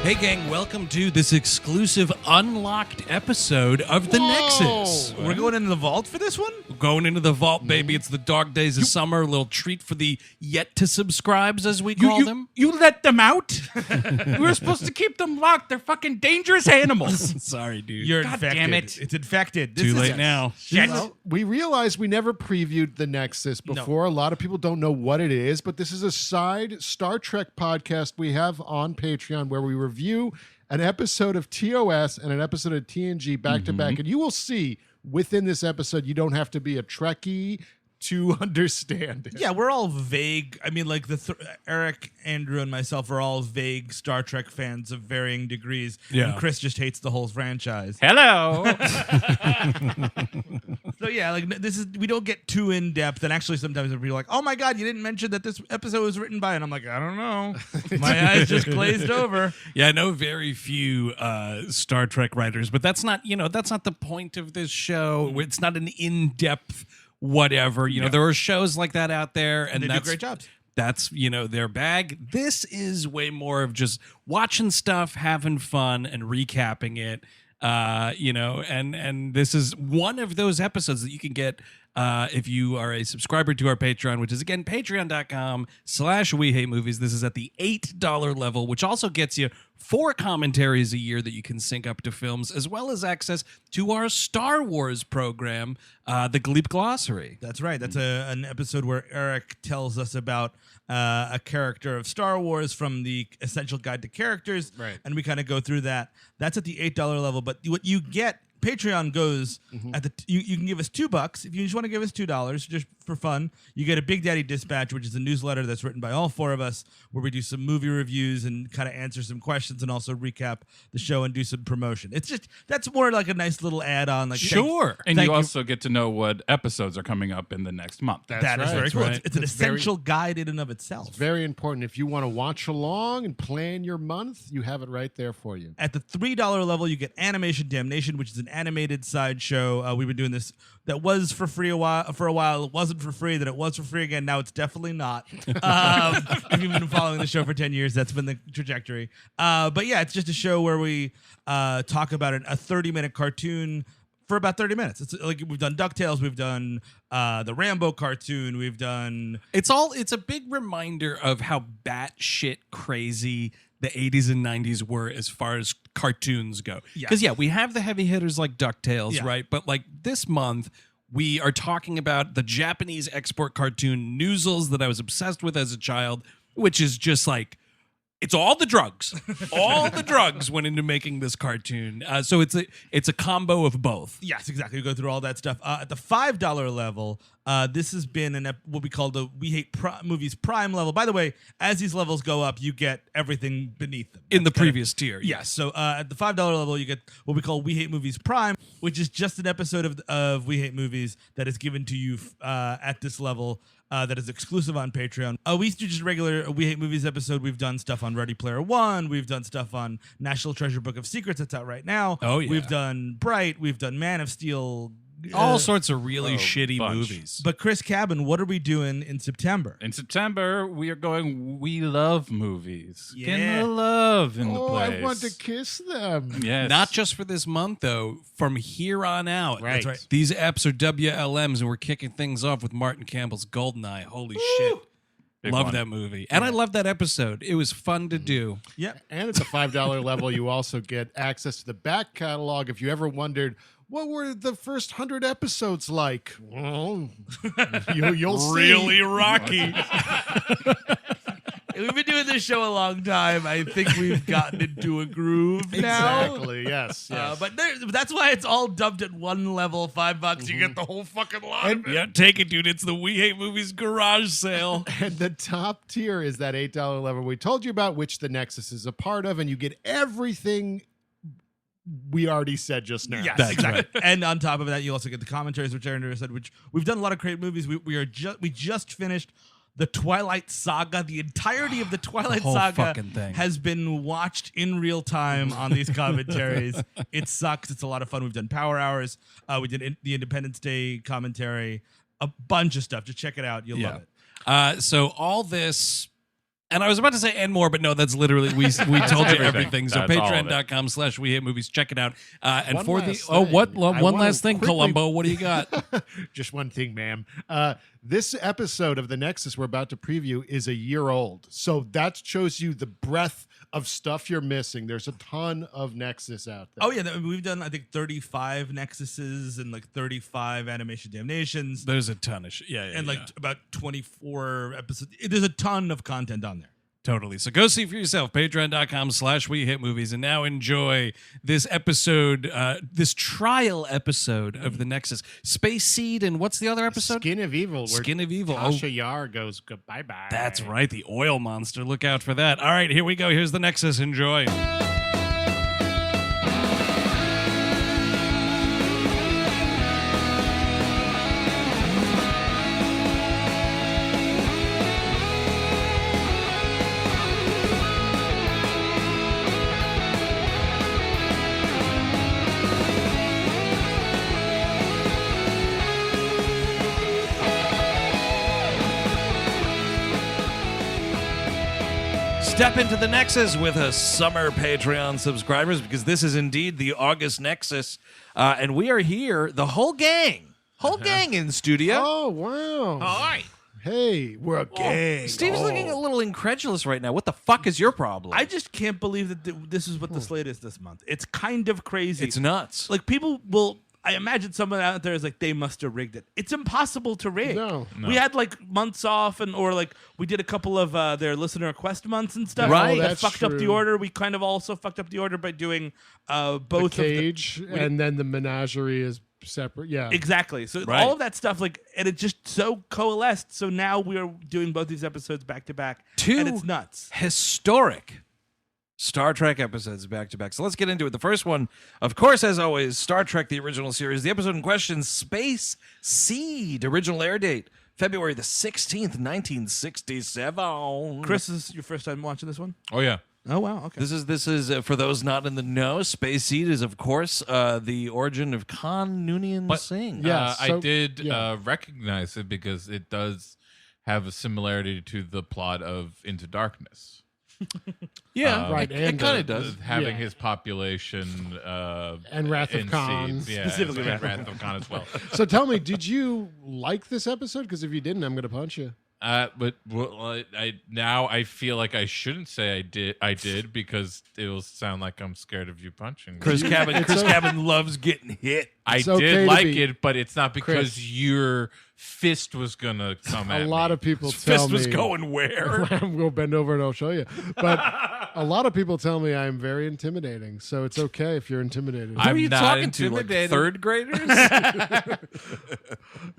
Hey gang, welcome to this exclusive unlocked episode of The Nexus. We're going into the vault for this one? We're going into the vault, baby. It's the dog days of summer. A little treat for the yet-to-subscribes, as we call them. You let them out? We were supposed to keep them locked. They're fucking dangerous animals. Sorry, dude. You're God infected. damn it. It's infected. Too late now. Well, we realized we never previewed the Nexus before. A lot of people don't know what it is, but this is a side Star Trek podcast we have on Patreon where we review an episode of TOS and an episode of TNG back to back. And you will see within this episode, you don't have to be a Trekkie to understand it. Yeah, we're all vague. I mean, like Eric, Andrew, and myself are all vague Star Trek fans of varying degrees. Yeah. And Chris just hates the whole franchise. Hello. So yeah, like we don't get too in depth, and actually sometimes people are like, "Oh my God, you didn't mention that this episode was written by," and I'm like, I don't know, my eyes just glazed over. Yeah, I know very few Star Trek writers, but that's not the point of this show. It's not an in-depth whatever. There are shows like that out there, and They do that's great jobs. That's their bag. This is way more of just watching stuff, having fun, and recapping it. And this is one of those episodes that you can get if you are a subscriber to our Patreon, which is again patreon.com/WeHateMovies. This is at the $8 level, which also gets you 4 commentaries a year that you can sync up to films, as well as access to our Star Wars program, the Gleep Glossary. That's right. That's an episode where Eric tells us about a character of Star Wars from the Essential Guide to Characters, Right. And we kind of go through that. That's at the $8 level, but what you get, Patreon goes at the you can give us $2 if you just want to give us $2 just for fun. You get a Big Daddy Dispatch, which is a newsletter that's written by all 4 of us, where we do some movie reviews and kind of answer some questions and also recap the show and do some promotion. It's just that's more like a nice little add-on. Like Sure. And thank you also get to know what episodes are coming up in the next month. that is right, very that's cool. right. It's an It's very- essential guide in and of itself. It's very important. If you want to watch along and plan your month, you have it right there for you. At the $3 level, you get Animation Damnation, which is an animated sideshow. We've been doing this. That was for free for a while. It wasn't for free. Then it was for free again. Now it's definitely not. If you've been following the show for 10 years, that's been the trajectory. But yeah, it's just a show where we talk about a 30-minute cartoon for about 30 minutes. It's like we've done DuckTales, we've done the Rambo cartoon, we've done. It's a big reminder of how batshit crazy the 80s and 90s were as far as cartoons go. Yeah. Because, we have the heavy hitters like DuckTales, Yeah. right? But, like, this month, we are talking about the Japanese export cartoon Noozles that I was obsessed with as a child, which is just, like, it's all the drugs. All the drugs went into making this cartoon. So it's a combo of both. Yes, exactly. We go through all that stuff. At the $5 level, this has been what we call the We Hate Movies Prime level. By the way, as these levels go up, you get everything beneath them. In the That's kind of- previous tier. Yes. So at the $5 level, you get what we call We Hate Movies Prime, which is just an episode of We Hate Movies that is given to you at this level. That is exclusive on Patreon. We used to do just regular We Hate Movies episode. We've done stuff on Ready Player One. We've done stuff on National Treasure Book of Secrets that's out right now. Oh, yeah. We've done Bright. We've done Man of Steel. All sorts of really Oh, shitty bunch. movies. But Chris Cabin, what are we doing in September? In September, we are going We Love Movies. Yeah. Getting the love in the place. I want to kiss them. Yes. Not just for this month, though. From here on out. Right. That's right. These apps are WLMs, and we're kicking things off with Martin Campbell's Goldeneye. Holy shit. Big Love one. that movie. And I love that episode. It was fun to do. Yeah. And at the $5 level, you also get access to the back catalog. If you ever wondered, what were the first 100 episodes like? Well, you'll see. Really rocky. We've been doing this show a long time. I think we've gotten into a groove now. Exactly, yes. But that's why it's all dumped at one level, $5. You get the whole fucking lot of it. Yeah, take it, dude. It's the We Hate Movies garage sale. And the top tier is that $8 level we told you about, which the Nexus is a part of, and you get everything we already said just now. Yes, That's exactly. And on top of that, you also get the commentaries, which Aaron said, which we've done a lot of great movies. We just finished the Twilight Saga. The entirety of the Twilight whole Saga fucking thing. has been watched in real time on these commentaries. It sucks. It's a lot of fun. We've done Power Hours. We did the Independence Day commentary. A bunch of stuff. Just check it out. You'll love it. So all this And I was about to say and more, but no, that's literally we told you everything. So That's all of it. patreon.com/WeHateMovies. Check it out. And One for last the thing. one I wanna last thing, quickly- Columbo, what do you got? Just one thing, ma'am. This episode of the Nexus we're about to preview is a year old. So that shows you the breadth of stuff you're missing. There's a ton of Nexus out there. Oh yeah, we've done I think 35 Nexuses and like 35 animation damnations There's a ton of shit. Yeah, and like about 24 episodes. There's a ton of content on there. Totally. So go see for yourself, patreon.com/WeHateMovies. And now enjoy this episode, this trial episode of the Nexus. Space Seed and what's the other episode? Skin of Evil. Where Skin of Evil. Tasha Yar goes bye-bye. That's right. The oil monster. Look out for that. All right, here we go. Here's the Nexus. Enjoy. Step into the Nexus with a summer Patreon subscribers because this is indeed the August Nexus. And we are here, the whole gang in studio. Oh, wow. Hi. Hey, we're a gang. Steve's looking a little incredulous right now. What the fuck is your problem? I just can't believe that this is what the slate is this month. It's kind of crazy. It's nuts. Like people will. I imagine someone out there is like, they must have rigged it. It's impossible to rig. No. We had like months off, or like we did a couple of their listener request months and stuff. Right. That That's fucked up the true. order. We kind of also fucked up the order by doing The both cage, of the. and then the menagerie is separate. Yeah. Exactly. So Right. all of that stuff, like, and it just so coalesced. So now we are doing both these episodes back to back, and it's nuts. Historic Star Trek episodes back to back. So let's get into it. The first one, of course, as always, Star Trek, the original series. The episode in question, Space Seed. Original air date, February the 16th, 1967. Chris, is this your first time watching this one? Oh yeah. Oh wow. Okay. This is for those not in the know. Space Seed is, of course, the origin of Khan Noonien Singh. Yeah. I so- did yeah. recognize it because it does have a similarity to the plot of Into Darkness. Yeah, Right, It and kind the- of does. Having Yeah. his population And Wrath of in Khan. seeds. Yeah, Specifically and Wrath of Khan as well. So tell me, did you like this episode? Because if you didn't, I'm going to punch you. But I feel like I shouldn't say I did because it will sound like I'm scared of you punching me. Chris Cabin loves getting hit. I It's okay did to like be- it, but it's not because Chris. your fist was gonna come at A me. lot of people tell Fist me. was going where? I'm going to bend over and I'll show you. But a lot of people tell me I'm very intimidating. So it's okay if you're intimidated. Who are I'm you not talking to? Like intimidated. third graders?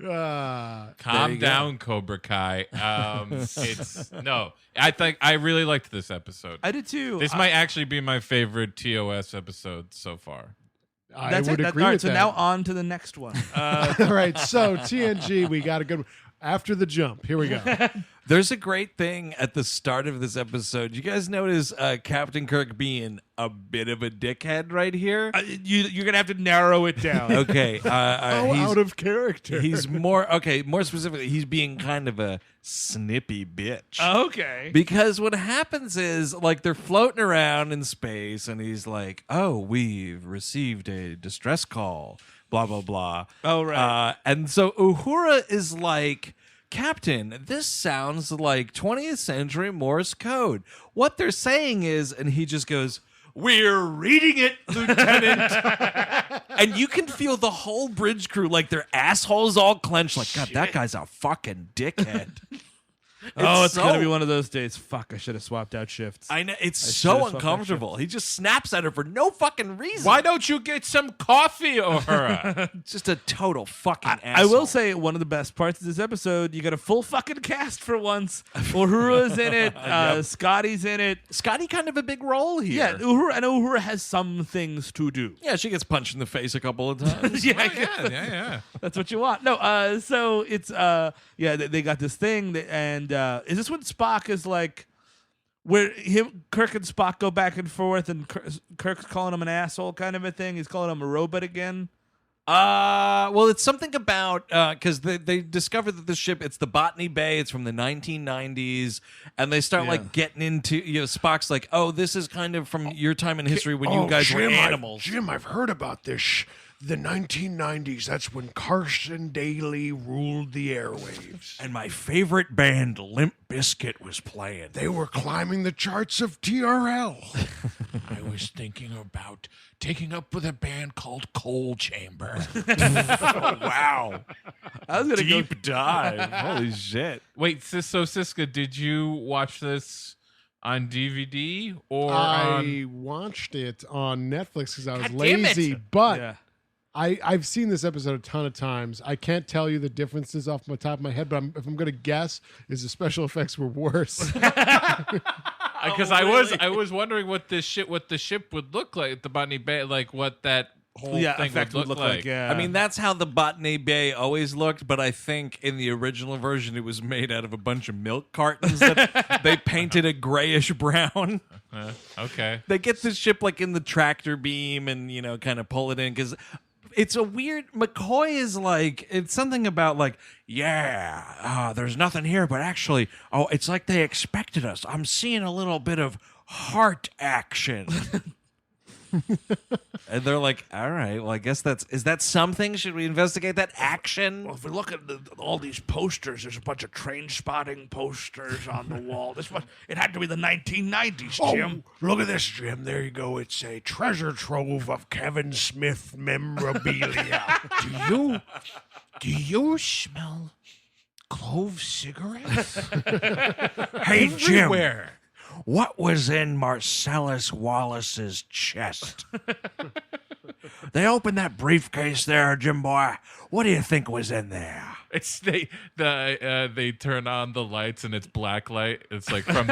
Calm you go. down, Cobra Kai. It's no. I think I really liked this episode. I did too. This might actually be my favorite TOS episode so far. I That's would it. agree All right, with so that. now on to the next one. All right. So TNG, we got a good one. After the jump, here we go. There's a great thing at the start of this episode. You guys notice Captain Kirk being a bit of a dickhead right here? You're gonna have to narrow it down. Okay. Oh, he's, out of character. he's more specifically, he's being kind of a snippy bitch. Okay. Because what happens is, like, they're floating around in space, and he's like, "Oh, we've received a distress call." Blah blah blah. Oh, right. And so Uhura is like, "Captain, this sounds like 20th century Morse code. What they're saying is," and he just goes, "We're reading it, Lieutenant." And you can feel the whole bridge crew, like, their assholes all clenched, like, "God, that guy's a fucking dickhead." It's gonna be one of those days. Fuck, I should have swapped out shifts. I know, it's should've so swapped that uncomfortable. He just snaps at her for no fucking reason. Why don't you get some coffee, Uhura? Just a total fucking I asshole. will say one of the best parts of this episode, you got a full fucking cast for once. Uhura's in it. Scotty's in it. Scotty kind of a big role here. Yeah, Uhura. I know Uhura has some things to do. Yeah, she gets punched in the face a couple of times. Yeah, yeah. that's what you want. No, so it's they got this thing, and is this when Spock is like, where Kirk and Spock go back and forth, and Kirk's calling him an asshole, kind of a thing. He's calling him a robot again. Well, it's something about because they discover that the ship, it's the Botany Bay, it's from the 1990s, and they start like getting into Spock's like, oh, this is kind of from your time in history when you guys were animals. Jim, I've heard about this. The 1990s, that's when Carson Daly ruled the airwaves. And my favorite band, Limp Bizkit, was playing. They were climbing the charts of TRL. I was thinking about taking up with a band called Coal Chamber. Wow. I was gonna Deep dive. Holy shit. Wait, so Siska, did you watch this on DVD or I on? watched it on Netflix because I was God damn it. lazy, but Yeah. I've seen this episode a ton of times. I can't tell you the differences off my top of my head, but if I'm going to guess, is the special effects were worse. Because I was wondering what the ship would look like at the Botany Bay, like what that whole thing effect would look like. Yeah. I mean, that's how the Botany Bay always looked, but I think in the original version it was made out of a bunch of milk cartons that they painted a grayish brown. Okay. They get this ship like in the tractor beam and, kind of pull it in because it's a weird. McCoy is like, it's something about like, there's nothing here, but actually, it's like they expected us. I'm seeing a little bit of heart action. And they're like, all right, well, I guess is that something? Should we investigate that action? Well, if we look at all these posters, there's a bunch of train spotting posters on the wall. It had to be the 1990s, Jim. Look at this, Jim. There you go. It's a treasure trove of Kevin Smith memorabilia. Do you smell clove cigarettes? Hey, Jim. What was in Marcellus Wallace's chest? They opened that briefcase there, Jim boy. What do you think was in there? It's they turn on the lights and it's black light. It's like from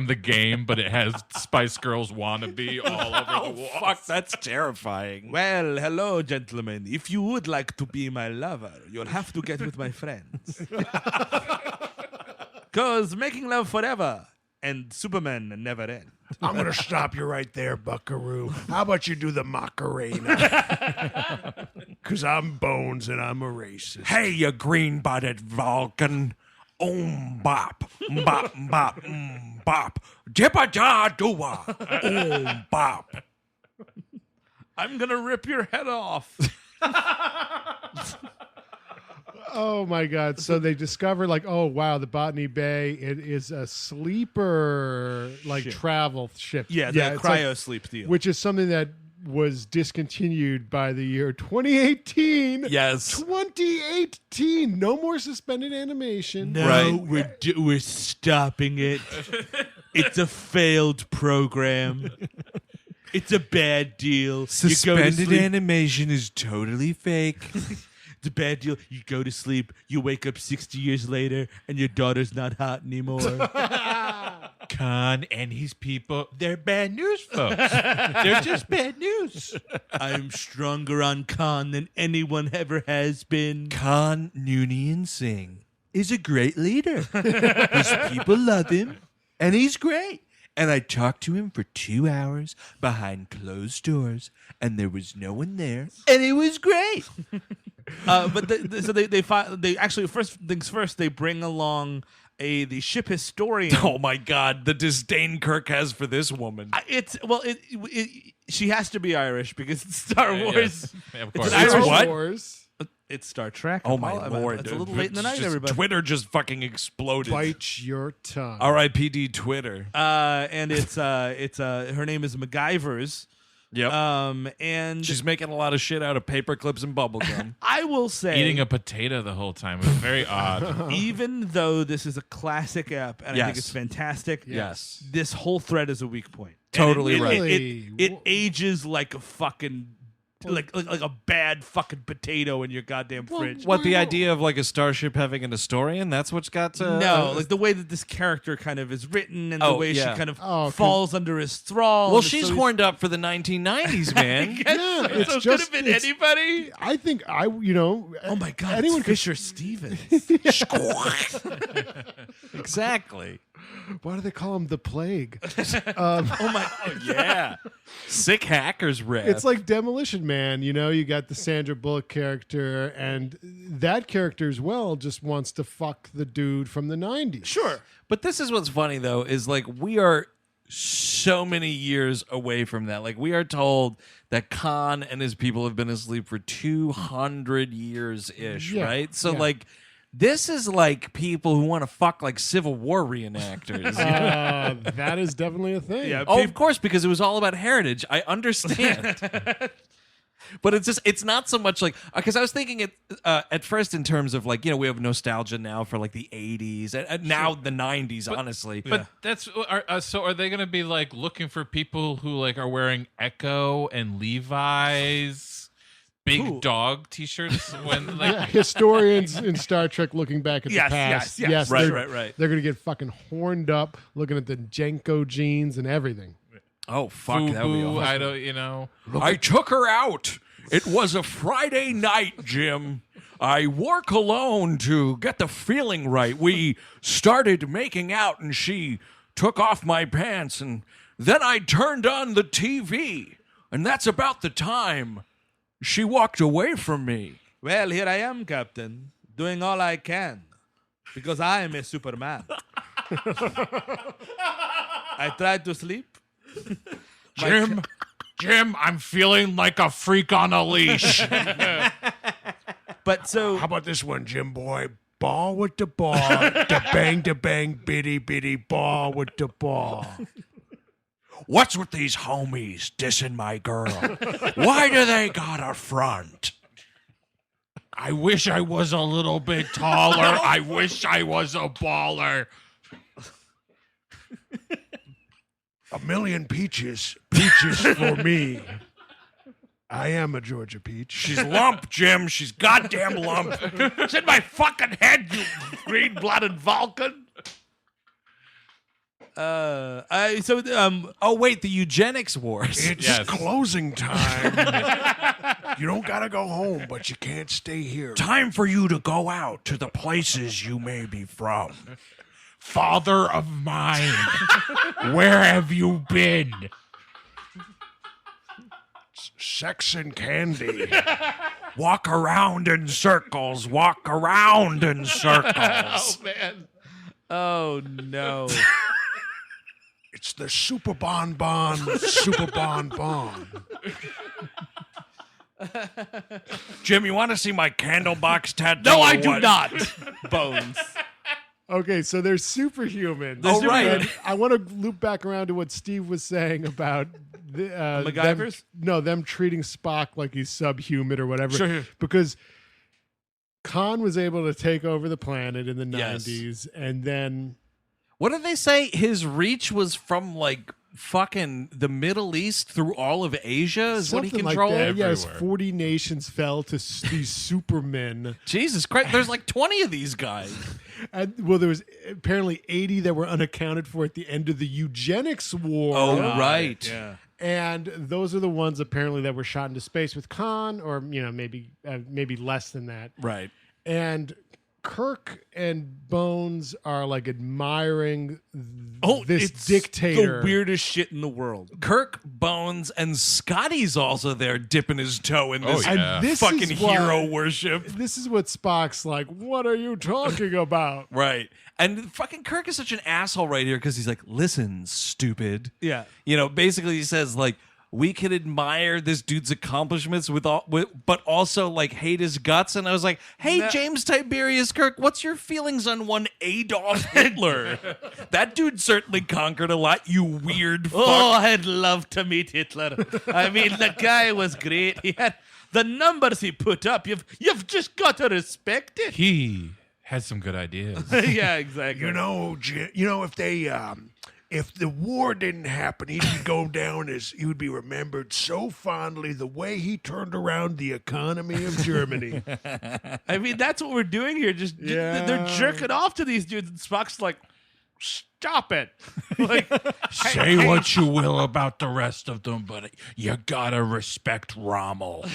the game, but it has Spice Girls wannabe all over the wall. Fuck, that's terrifying. Well, hello, gentlemen. If you would like to be my lover, you'll have to get with my friends. Because making love forever and Superman never end. I'm going to stop you right there, Buckaroo. How about you do the Macarena? Because I'm Bones and I'm a racist. Hey, you green-butted Vulcan. Bop, bop, bop, bop. Jibba-da-doo-wah. Bop. I'm going to rip your head off. Oh my God. So they discover like, oh wow, the Botany Bay, it is a sleeper travel ship. Yeah, it's cryo sleep deal. which is something that was discontinued by the year 2018. Yes. 2018. No more suspended animation. No, Right. we're stopping it. It's a failed program. It's a bad deal. Suspended animation is totally fake. It's a bad deal. You go to sleep, you wake up 60 years later, and your daughter's not hot anymore. Khan and his people, they're bad news, folks. They're just bad news. I'm stronger on Khan than anyone ever has been. Khan Noonien Singh is a great leader. His people love him, and he's great. And I talked to him for 2 hours behind closed doors, and there was no one there, and it was great. But they actually, first things first, they bring along the ship historian. Oh my God, the disdain Kirk has for this woman. She has to be Irish because it's Star Wars. Yeah, of It's course. an It's Irish what? Wars. It's Star Trek. Oh my Lord. It's a little late in the night, Just- everybody. Twitter just fucking exploded. Bite your tongue. R.I.P.D. Twitter. And it's her name is MacGyver's. Yep. And She's making a lot of shit out of paper clips and bubble gum. I will say, Eating a potato the whole time. It was very odd. even though this is a classic app and I Yes. think it's fantastic, Yes. this whole thread is a weak point. Totally And right. It ages like a fucking like a bad fucking potato in your goddamn fridge. What, the idea of like a starship having an historian? That's what's got to... No, like the way that this character kind of is written and the Oh, way yeah. she kind of Oh, 'cause- falls under his thrall. Well, and she's so he's- horned up for the 1990s, man. Yeah, it's so it could just have been it's- anybody. I think Oh my god! anyone It's could Fisher Stevens. Exactly. Why do they call him the plague? Yeah. Sick hackers rap. It's like Demolition Man, you know, you got the Sandra Bullock character, and that character as well just wants to fuck the dude from the 90s. Sure. But this is what's funny, though, is like we are so many years away from that. Like we are told that Khan and his people have been asleep for 200 years-ish, Yeah, right? So yeah. like this is like people who want to fuck like Civil War reenactors. That is definitely a thing. Yeah. Oh, of course, because it was all about heritage. I understand. But it's not so much like, because I was thinking it at first in terms of like, you know, we have nostalgia now for like the 80s and now the 90s, honestly. But that's so. Are they going to be like looking for people who like are wearing Echo and Levi's big dog T-shirts when like Yeah, historians in Star Trek looking back at Yes, the past. yes, yes. Right, they're, right. They're going to get fucking horned up looking at the Jenko jeans and everything. Oh, fuck, that would be Fubu? awesome. I don't. You know. I took her out. It was a Friday night, Jim. I wore cologne to get the feeling right. We started making out, and she took off my pants, and then I turned on the TV, and that's about the time she walked away from me. Well, here I am, Captain, doing all I can because I am a Superman. I tried to sleep. Jim, I'm feeling like a freak on a leash. But so How about this one, Jim boy? Ball with the ball, da bang, bitty bitty ball with the ball. What's with these homies dissing my girl? Why do they got a front? I wish I was a little bit taller. I wish I was a baller. A million peaches for me. I am a Georgia peach. She's lump, Jim. She's goddamn lump. It's in my fucking head, you green-blooded Vulcan. Oh, wait, the eugenics wars. It's Yes. closing time. You don't gotta go home, but you can't stay here. Time for you to go out to the places you may be from. Father of mine, where have you been? Sex and candy. Walk around in circles. Walk around in circles. man. Oh no. It's the Super Bon, Jim, you want to see my candle box tattoo? No, I or do what? not. Bones. Okay, so they're superhuman. Oh, right. And I want to loop back around to what Steve was saying about the, MacGyvers? them treating Spock like he's subhuman or whatever. Sure. Because Khan was able to take over the planet in the Yes. 90s, and then What did they say? His reach was from like fucking the Middle East through all of Asia is what he something controlled? like that. Yes, Everywhere. 40 nations fell to these supermen. Jesus Christ, there's like 20 of these guys. And, well, there was apparently 80 that were unaccounted for at the end of the eugenics war. Oh, right. Yeah. And those are the ones apparently that were shot into space with Khan, or maybe less than that. Right. And Kirk and Bones are like admiring this it's dictator. The weirdest shit in the world. Kirk, Bones, and Scotty's also there dipping his toe in this Oh, yeah. And this fucking is why- hero worship. This is what Spock's like. What are you talking about? Right. And fucking Kirk is such an asshole right here because he's like, listen, stupid. Yeah. You know, basically he says like, we can admire this dude's accomplishments but also like hate his guts. And I was like, hey, James Tiberius Kirk, what's your feelings on one Adolf Hitler? That dude certainly conquered a lot, you weird fuck. Oh, I'd love to meet Hitler. I mean, the guy was great. He had the numbers he put up. You've just got to respect it. He has some good ideas. Yeah, exactly. You know, if the war didn't happen, he would go down as he would be remembered so fondly the way he turned around the economy of Germany. I mean, that's what we're doing here. They're jerking off to these dudes, and Spock's like, stop it. Like, Say what you will about the rest of them, but you gotta respect Rommel.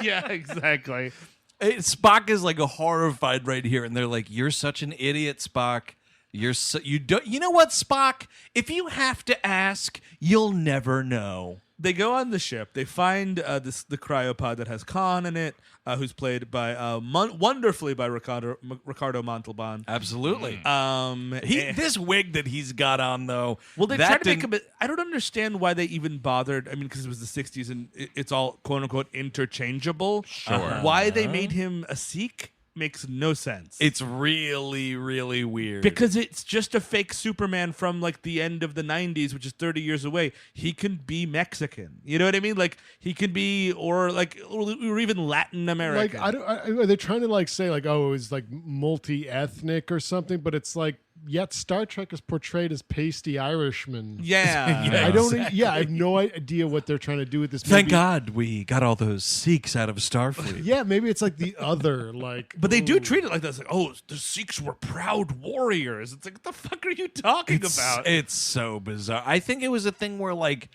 yeah, exactly. Spock is like horrified right here, and they're like, "You're such an idiot, Spock. You know what, Spock? If you have to ask, you'll never know. They go on the ship. They find the cryopod that has Khan in it, who's played by wonderfully by Ricardo Montalban. Absolutely. And- This wig that he's got on, though. Well, they that tried to make didn't- him. I don't understand why they even bothered. I mean, because it was the '60s and it's all quote unquote interchangeable. Sure. Why they made him a Sikh makes no sense. It's really, really weird. Because it's just a fake Superman from like the end of the '90s, which is 30 years away. He can be Mexican. You know what I mean? Like he can be, or even Latin American. Like, are they trying to like say like, oh, it was like multi-ethnic or something? But it's like, yet Star Trek is portrayed as pasty Irishmen. Yeah. Yeah. I don't. Yeah, I have no idea what they're trying to do with this. Thank Maybe- God we got all those Sikhs out of Starfleet. Yeah, maybe it's like the other like. But they do treat it like this. Like, oh, the Sikhs were proud warriors. It's like, what the fuck are you talking about? It's so bizarre. I think it was a thing where like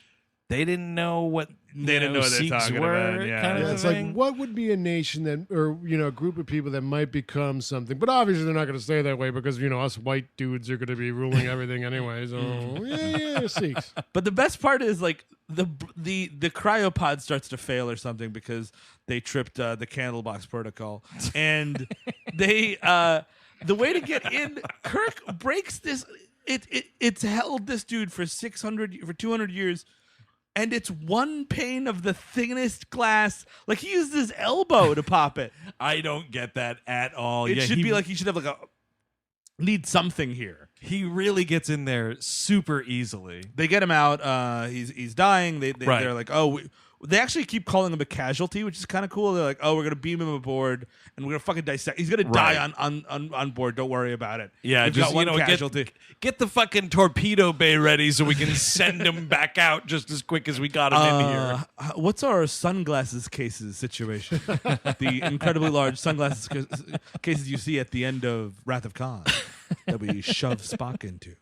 they didn't know what They didn't know what they're Sikhs talking were, about, yeah. kind of Yeah, it's thing. like what would be a nation that, or a group of people that might become something, but obviously they're not going to stay that way because us white dudes are going to be ruling everything anyway. So yeah, Sikhs. But the best part is like the cryopod starts to fail or something because they tripped the Candlebox Protocol, and they the way to get in, Kirk breaks this. It's held this dude for 200 years. And it's one pane of the thinnest glass. Like he used his elbow to pop it. I don't get that at all. It should be like he should have like need something here. he really gets in there super easily. They get him out. He's dying. Right. They're like, oh, they actually keep calling him a casualty, which is kind of cool. They're like, oh, we're gonna beam him aboard and we're gonna fucking dissect. He's gonna die on board. Don't worry about it. Yeah, We've just got one casualty. get the fucking torpedo bay ready so we can send him back out just as quick as we got him in here. What's our sunglasses cases situation? The incredibly large sunglasses cases you see at the end of Wrath of Khan that we shove Spock into.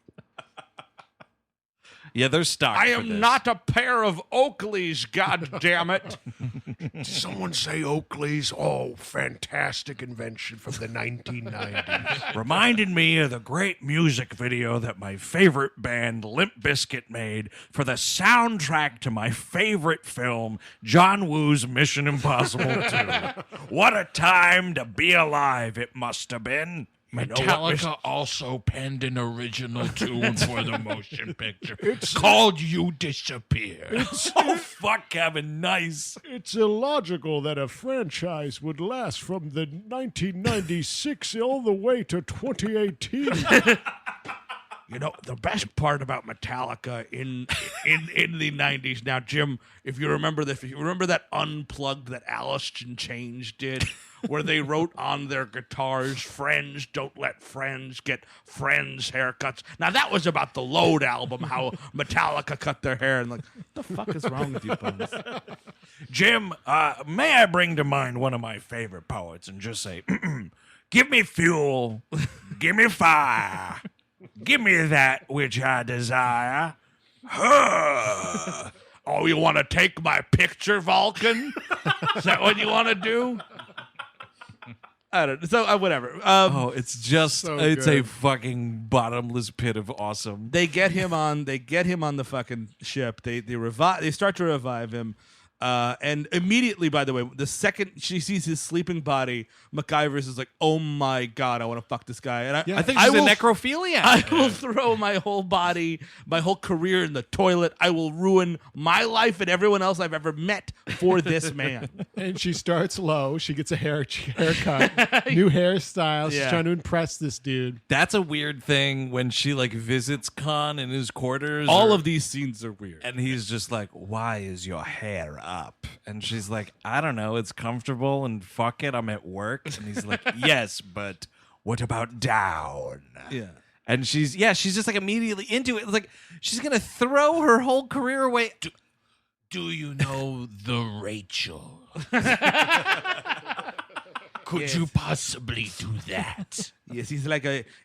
Yeah, they're stocked. I for am this. not a pair of Oakleys, goddammit. Did someone say Oakley's? Oh, fantastic invention from the 1990s. Reminded me of the great music video that my favorite band Limp Bizkit made for the soundtrack to my favorite film, John Woo's Mission Impossible 2. What a time to be alive it must have been. Metallica also penned an original tune for the motion picture. It's called You Disappear. Oh, fuck, Kevin, nice. It's illogical that a franchise would last from the 1996 all the way to 2018. You know, the best part about Metallica in the 90s. Now, Jim, if you remember that Unplugged that Alice in Chains did, where they wrote on their guitars, "Friends don't let friends get friends haircuts." Now, that was about the Load album, how Metallica cut their hair. And like, what the fuck is wrong with you, Bones? Jim, may I bring to mind one of my favorite poets and just say, give me fuel, give me fire, give me that which I desire. Oh, you want to take my picture, Vulcan? Is that what you want to do? I don't know. So, whatever. Oh, it's just, So it's a good. fucking bottomless pit of awesome. They get him on the fucking ship. They start to revive him. And immediately, by the way, the second she sees his sleeping body, MacGyver's is like, "Oh my god, I want to fuck this guy." And Yeah. I think she's will- a necrophiliac. I will throw my whole body, my whole career in the toilet. I will ruin my life and everyone else I've ever met for this man. And she starts low. She gets a haircut, new hairstyle. She's Yeah. trying to impress this dude. That's a weird thing when she like visits Khan in his quarters. All or- of these scenes are weird. and he's just like, "Why is your hair up?" And she's like, "I don't know. It's comfortable and fuck it. I'm at work." And he's like, "Yes, but what about down?" Yeah. And she's just like immediately into it. It's like she's gonna throw her whole career away. Do you know the Rachel? Could you possibly do that? Yes, he's like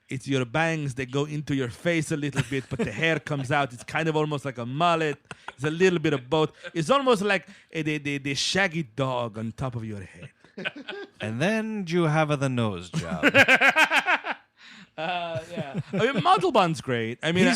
it's your bangs that go into your face a little bit, but the hair comes out. It's kind of almost like a mullet. It's a little bit of both. It's almost like the shaggy dog on top of your head. And then you have the nose job. Yeah. I mean, Montalban's great. I mean,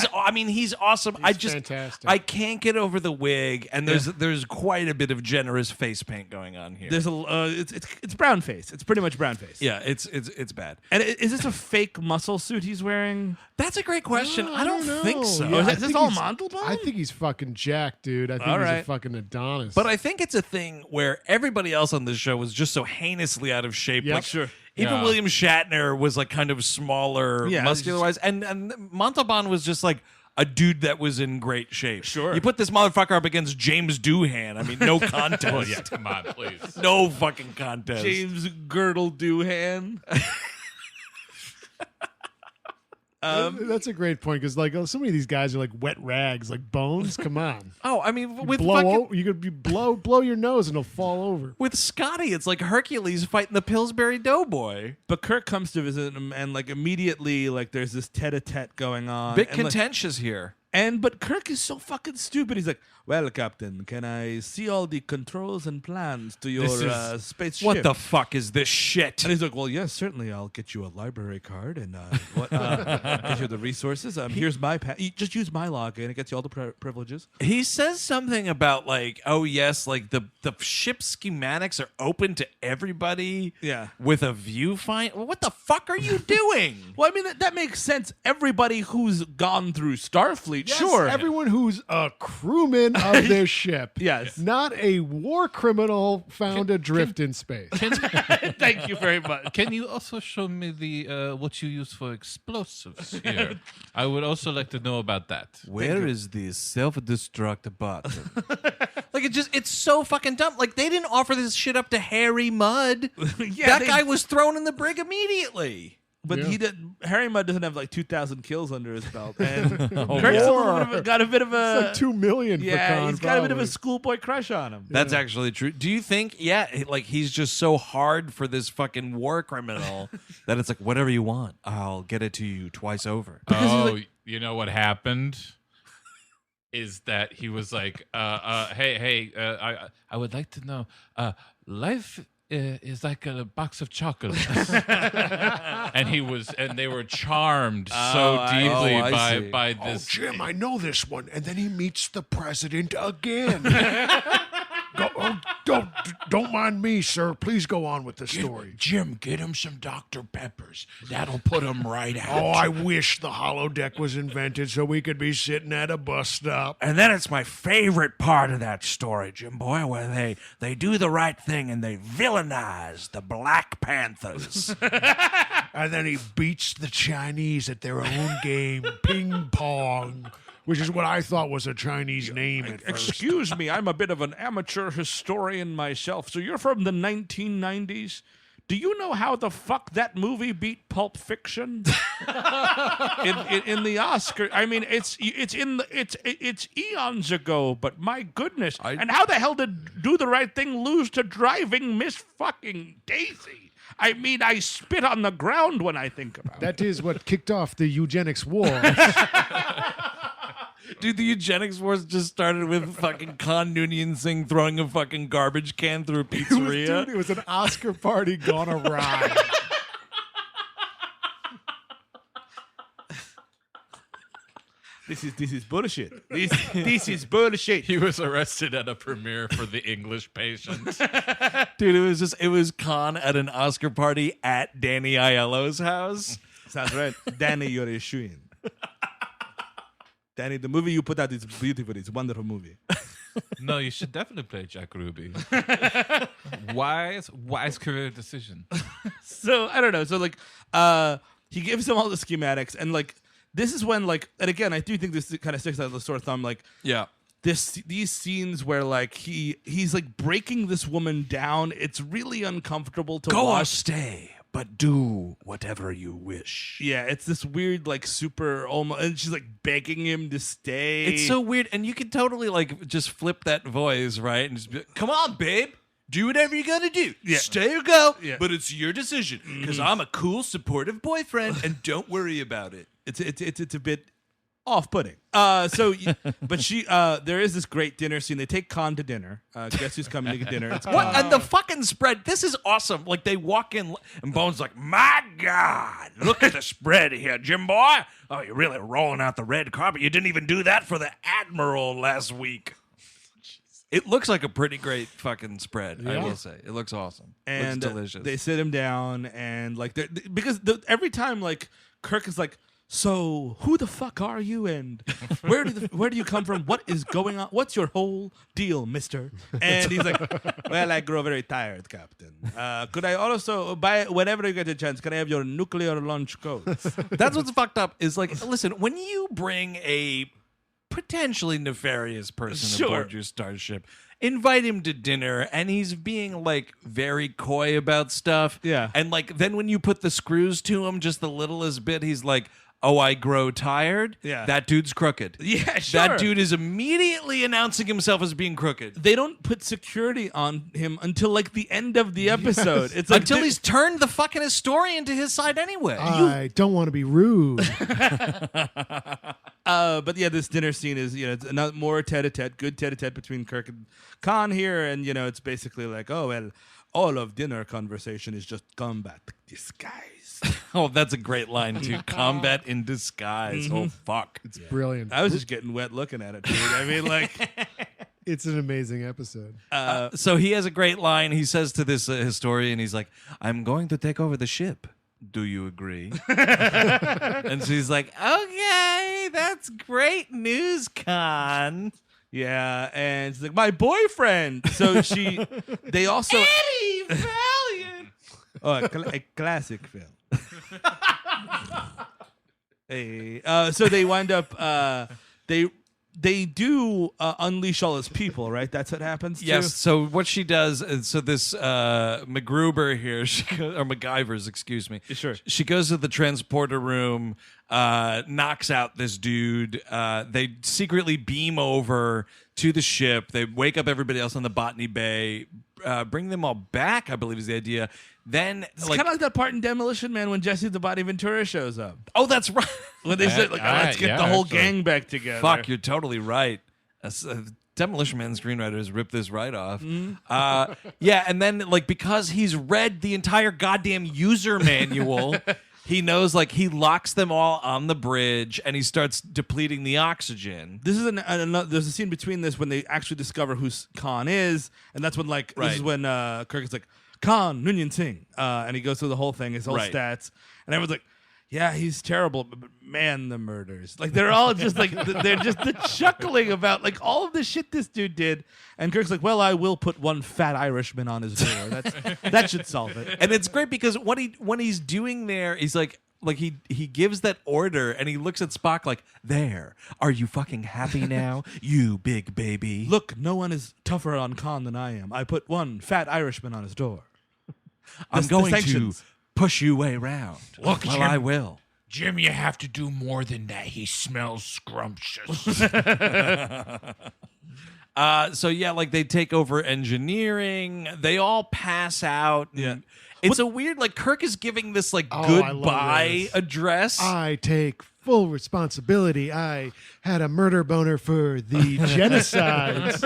he's awesome. He's fantastic. I can't get over the wig, and there's quite a bit of generous face paint going on here. there's it's brown face. It's pretty much brown face. Yeah, it's bad. And is this a fake muscle suit he's wearing? That's a great question. I don't know. think so. Yeah, Is I this think all he's- Montalban? I think he's fucking jacked, dude. I think All he's a right. fucking Adonis. But I think it's a thing where everybody else on this show was just so heinously out of shape. Yep. Like, Sure. Even Yeah. William Shatner was like kind of smaller, Yeah, muscular-wise, and Montalban was just like a dude that was in great shape. Sure. You put this motherfucker up against James Doohan. I mean, no contest. Well, yeah, come on, please. No fucking contest. James Girdle Doohan. That's a great point because like so many of these guys are like wet rags, like bones. Come on, Oh, I mean, with you could be blow your nose and it'll fall over. with Scotty, it's like Hercules fighting the Pillsbury Doughboy. But Kirk comes to visit him, and like immediately, like there's this tete-a-tete going on. Bit and, like, contentious here. but Kirk is so fucking stupid. He's like, "Well, Captain, can I see all the controls and plans to your spaceship?" What the fuck is this shit? And he's like, "Well, yes, certainly. I'll get you a library card and get you the resources. Here's my just use my login. It gets you all the privileges." He says something about like, oh yes, like the ship schematics are open to everybody. Yeah. With a viewfinder. Well, what the fuck are you doing? Well, I mean that makes sense. Everybody who's gone through Starfleet, Yes, sure. everyone who's a crewman of this ship, Yes. not a war criminal found adrift in space. Thank you very much. Can you also show me the what you use for explosives here? I would also like to know about that. Where is the self-destruct button? Like it's so fucking dumb. Like they didn't offer this shit up to Harry Mudd. Yeah, that guy was thrown in the brig immediately. But Yeah. Harry Mudd doesn't have like 2,000 kills under his belt, and Kirk's got a bit of a It's like 2 million. for yeah, Khan, he's got a bit of a probably. schoolboy crush on him. That's actually true. Do you think, like he's just so hard for this fucking war criminal that it's like, whatever you want, I'll get it to you twice over. Oh, you know what happened? Is that he was like, hey, I would like to know, life is like a box of chocolates, and they were charmed so deeply I see. by Oh, this. Jim, I know this one. And then he meets the president again. Don't mind me, sir. Please go on with the story. Jim, get him some Dr. Peppers. That'll put him right out. Oh, I wish the holodeck was invented so we could be sitting at a bus stop. And then it's my favorite part of that story, Jim Boy, where they do the right thing and they villainize the Black Panthers. And then he beats the Chinese at their own game, ping pong, which is what I thought was a Chinese name at first. Excuse me, I'm a bit of an amateur historian myself. So you're from the 1990s? Do you know how the fuck that movie beat Pulp Fiction in the Oscar? I mean, it's eons ago, but my goodness! And how the hell did Do the Right Thing lose to Driving Miss Fucking Daisy? I mean, I spit on the ground when I think about it. That is what kicked off the eugenics war. Dude, the eugenics wars just started with fucking Khan Noonien Singh throwing a fucking garbage can through a pizzeria. It was an Oscar party gone awry. This is bullshit. This is bullshit. He was arrested at a premiere for The English Patient. Dude, it was Khan at an Oscar party at Danny Aiello's house. Sounds right. Danny, you're a shoo-in. Danny, the movie you put out is beautiful. It's a wonderful movie. No, you should definitely play Jack Ruby. Wise career decision. So I don't know. So like, he gives him all the schematics, and like, this is when like, and again, I do think this kind of sticks out the sore thumb. Like, Yeah. these scenes where like he's like breaking this woman down. It's really uncomfortable to Go or watch. stay, but do whatever you wish. Yeah, it's this weird like super almost, and she's like begging him to stay. It's so weird, and you could totally like just flip that voice, right? And just be like, come on, babe. Do whatever you gotta do. Yeah. Stay or go, Yeah. but it's your decision. Because I'm a cool, supportive boyfriend, and don't worry about it. It's a bit off-putting. But she, there is this great dinner scene. They take Khan to dinner. Guess who's coming to get dinner? It's What? Khan. And the fucking spread. This is awesome. Like they walk in, and Bones like, "My God, look at the spread here, Jim boy. Oh, you're really rolling out the red carpet. You didn't even do that for the Admiral last week." It looks like a pretty great fucking spread. I will say, it looks awesome. And looks delicious. they sit him down, and like because every time like Kirk is like, so who the fuck are you, and where do you come from? What is going on? What's your whole deal, mister? And he's like, well, I grow very tired, Captain. Could I also buy whenever you get a chance? Can I have your nuclear launch codes? That's what's fucked up. Is like, listen, when you bring a potentially nefarious person aboard your starship, invite him to dinner, and he's being like very coy about stuff. Yeah. And like then when you put the screws to him just the littlest bit, he's like, "Oh, I grow tired." Yeah. That dude's crooked. Yeah, sure. That dude is immediately announcing himself as being crooked. They don't put security on him until like the end of the episode. It's like Until he's turned the fucking historian to his side anyway. I don't want to be rude. But yeah, this dinner scene is, it's not more tete-a-tete, good tete-a-tete between Kirk and Khan here, and it's basically like, oh well, all of dinner conversation is just combat disguise. Oh, that's a great line too. Combat in disguise. Oh fuck. It's brilliant. I was just getting wet looking at it, dude. I mean, like, It's an amazing episode. So he has a great line. He says to this historian, he's like, "I'm going to take over the ship. Do you agree?" And she's like, "Okay, that's great news, Khan." yeah, and it's like my boyfriend. So they also Eddie Valiant. a classic film. Hey, so they wind up they do unleash all his people, right? That's what happens. Yes. too? So what she does is, so this MacGruber here, or MacGyver's, excuse me. Sure. She goes to the transporter room, knocks out this dude. They secretly beam over to the ship. They wake up everybody else on the Botany Bay, bring them all back, I believe is the idea. Then, It's kind of like that part in Demolition Man when Jesse the Body Ventura shows up. oh, that's right. When they said, like, let's get the whole gang back together. Fuck, you're totally right. Demolition Man screenwriters ripped this right off. Yeah, and then like because he's read the entire goddamn user manual, he knows like he locks them all on the bridge and he starts depleting the oxygen. This is there's a scene between this when they actually discover who Khan is, and that's when like this is when Kirk is like, Khan Noonien Singh, and he goes through the whole thing, his whole stats, and everyone's like, yeah, he's terrible, but man, the murders. Like, they're all just like, they're just chuckling about like all of the shit this dude did. And Kirk's like, well, I will put one fat Irishman on his door. That should solve it. And it's great because when he's doing there, he's like he gives that order and he looks at Spock like, there, are you fucking happy now, you big baby? Look, no one is tougher on Khan than I am. I put one fat Irishman on his door. I'm going to push you way round. Look, well, Jim. I will. Jim, you have to do more than that. He smells scrumptious. So yeah, like they take over engineering. They all pass out. Yeah. It's a weird, like Kirk is giving this like I love goodbye this. address. I take full responsibility. I had a murder boner for the genocides.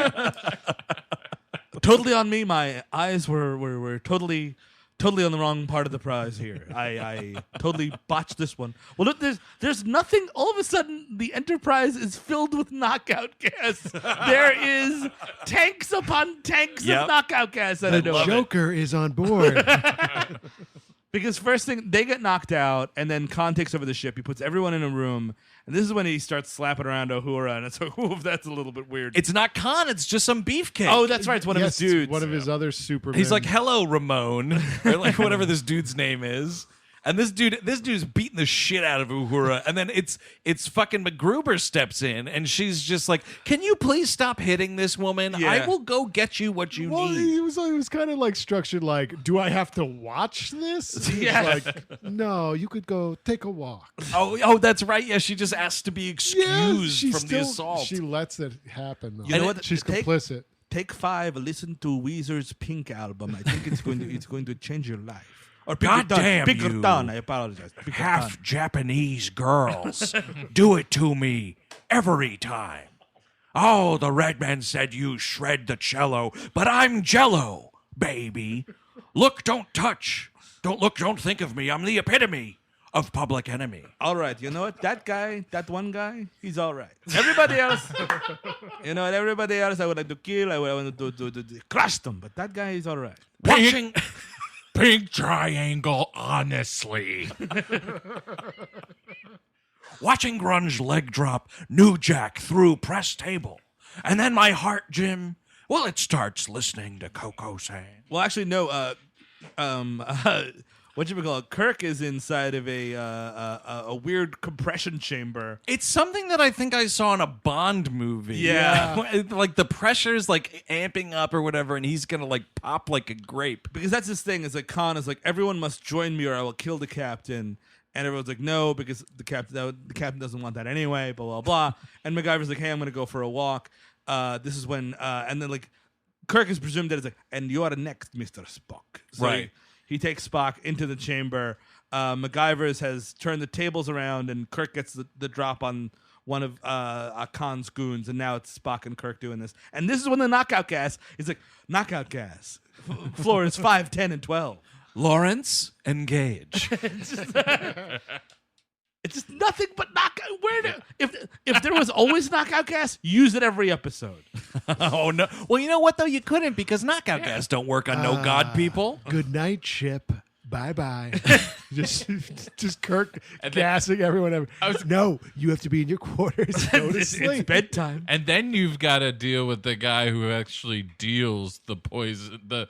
Totally on me. My eyes were totally on the wrong part of the prize here. I totally botched this one. Well, look, there's nothing. All of a sudden, the Enterprise is filled with knockout gas. There is tanks upon tanks of knockout gas. The Joker is on board. Because first thing, they get knocked out, and then Khan takes over the ship. He puts everyone in a room, and this is when he starts slapping around Uhura, and it's like, oof, that's a little bit weird. It's not Khan. It's just some beefcake. Oh, that's right. It's one of his Yes, dudes. one of his other Supermen. He's like, "Hello, Ramon," or like whatever this dude's name is. And this dude's beating the shit out of Uhura, and then it's fucking MacGruber steps in, and she's just like, "Can you please stop hitting this woman? Yeah. I will go get you what you Well, need." it was kind of like structured like, do I have to watch this? He's Yeah. like, no, you could go take a walk. Oh, that's right. Yeah, she just asked to be excused from the assault. She lets it happen. Though. You know what? She's Take- complicit. Take 5. Listen to Weezer's Pink album. I think it's going to change your life. Or Goddamn you. Pinkerton. I apologize. Pinkerton. Half Japanese girls do it to me every time. Oh, the red man said you shred the cello, but I'm Jello, baby. Look, don't touch. Don't look, don't think of me. I'm the epitome of Public Enemy. All right, you know what? That guy, that one guy, he's all right. Everybody else, you know what? Everybody else, I would like to kill. I would to crush them. But that guy is all right. Watching. Pink triangle, honestly. Watching grunge leg drop New Jack through press table. And then my heart, Jim, well, it starts listening to Coco San. Well, actually, no. Whatchamacallit? Kirk is inside of a weird compression chamber. It's something that I think I saw in a Bond movie. Yeah. Like the pressure's like amping up or whatever, and he's gonna like pop like a grape. Because that's his thing. Is like Khan is like, everyone must join me or I will kill the captain. And everyone's like, no, because the captain doesn't want that anyway. Blah blah blah. And MacGyver's like, hey, I'm gonna go for a walk. This is when, and then like, Kirk is presumed that it's like, and you are next, Mr. Spock. So Right. He takes Spock into the chamber. MacGyver's has turned the tables around, and Kirk gets the drop on one of Khan's goons, and now it's Spock and Kirk doing this. And this is when the knockout gas is like, knockout gas. Floor is 5, 10, and 12. Lawrence, engage. It's just nothing but knockout. If there was always knockout gas, use it every episode. Oh no! Well, you know what though? You couldn't because knockout gas don't work on no god people. Good night, Chip. Bye bye. just Kirk gassing everyone. No, you have to be in your quarters. Go to sleep. It's bedtime. And then you've got to deal with the guy who actually deals the poison, the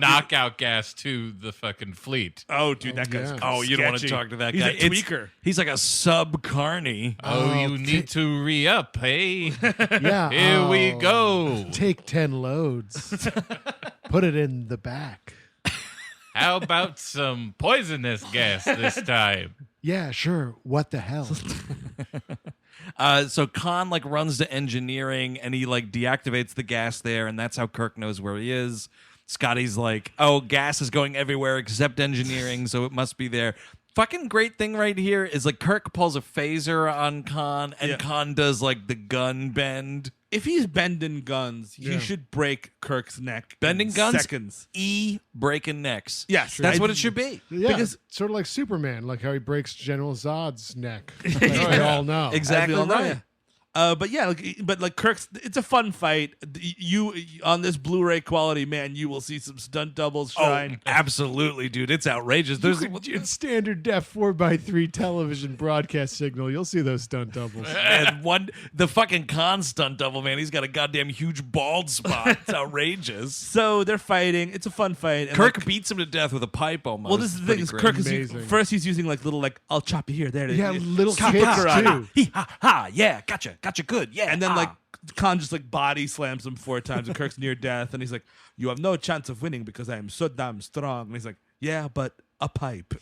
knockout gas to the fucking fleet. Oh, dude, that guy's Oh, you don't want to talk to that guy. He's a tweaker. He's like a sub carny. You need to re-up, hey? Yeah. Here we go. Take 10 loads. Put it in the back. How about some poisonous gas this time? Yeah, sure. What the hell? So Khan like runs to engineering and he like deactivates the gas there, and that's how Kirk knows where he is. Scotty's like, oh, gas is going everywhere except engineering, so it must be there. Fucking great thing right here is like Kirk pulls a phaser on Khan, and Khan does like the gun bend. If he's bending guns, he should break Kirk's neck. Bending in guns? seconds. Breaking necks. Yes, That's what it should be. Yeah, Because- sort of like Superman, like how he breaks General Zod's neck. Like we all know. Exactly I feel right. But yeah, like Kirk's, it's a fun fight. You on this Blu-ray quality, man, you will see some stunt doubles shine. Oh, absolutely, dude. It's outrageous. There's In standard def 4x3 television broadcast signal, you'll see those stunt doubles. and the fucking Khan stunt double, man. He's got a goddamn huge bald spot. It's outrageous. So they're fighting. It's a fun fight. And Kirk like, beats him to death with a pipe almost. well, this is the thing. Is Kirk is Amazing. first he's using like little like I'll chop you here, there. Yeah, little Chop kids karate. too. He ha ha, yeah, gotcha, good, yeah. And then like Khan just like body slams him 4 times, and Kirk's near death, and he's like, "You have no chance of winning because I am so damn strong." And he's like, "Yeah, but a pipe."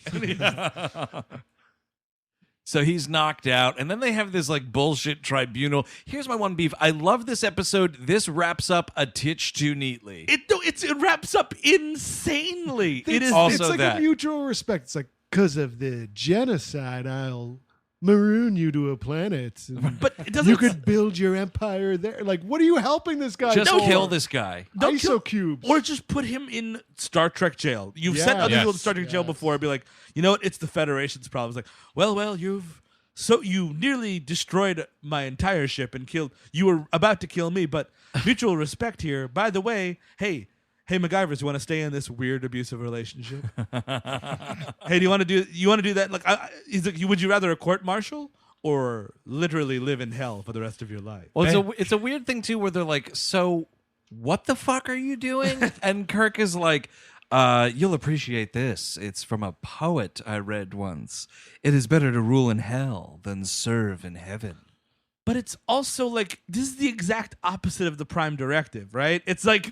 So he's knocked out, and then they have this like bullshit tribunal. Here's my one beef. I love this episode. This wraps up a titch too neatly. It wraps up insanely. It is also it's like that. a mutual respect. It's like, because of the genocide, I'll maroon you to a planet. And but it doesn't. you could build your empire there. Like, what are you helping this guy? Just for? kill this guy. Don't kill- Isocubes. Or just put him in Star Trek jail. You've Yes. sent other people to Yes. Star Trek jail before. Be like, you know what? It's the Federation's problem. It's like, well, you nearly destroyed my entire ship and killed. You were about to kill me, but mutual respect here. By the way, hey, MacGyvers, you want to stay in this weird abusive relationship? Hey, do you want to do that? Like, he's like, would you rather a court martial or literally live in hell for the rest of your life? Well, it's a weird thing too, where they're like, "So, what the fuck are you doing?" And Kirk is like, "You'll appreciate this. It's from a poet I read once. It is better to rule in hell than serve in heaven." But it's also like, this is the exact opposite of the Prime Directive, right? It's like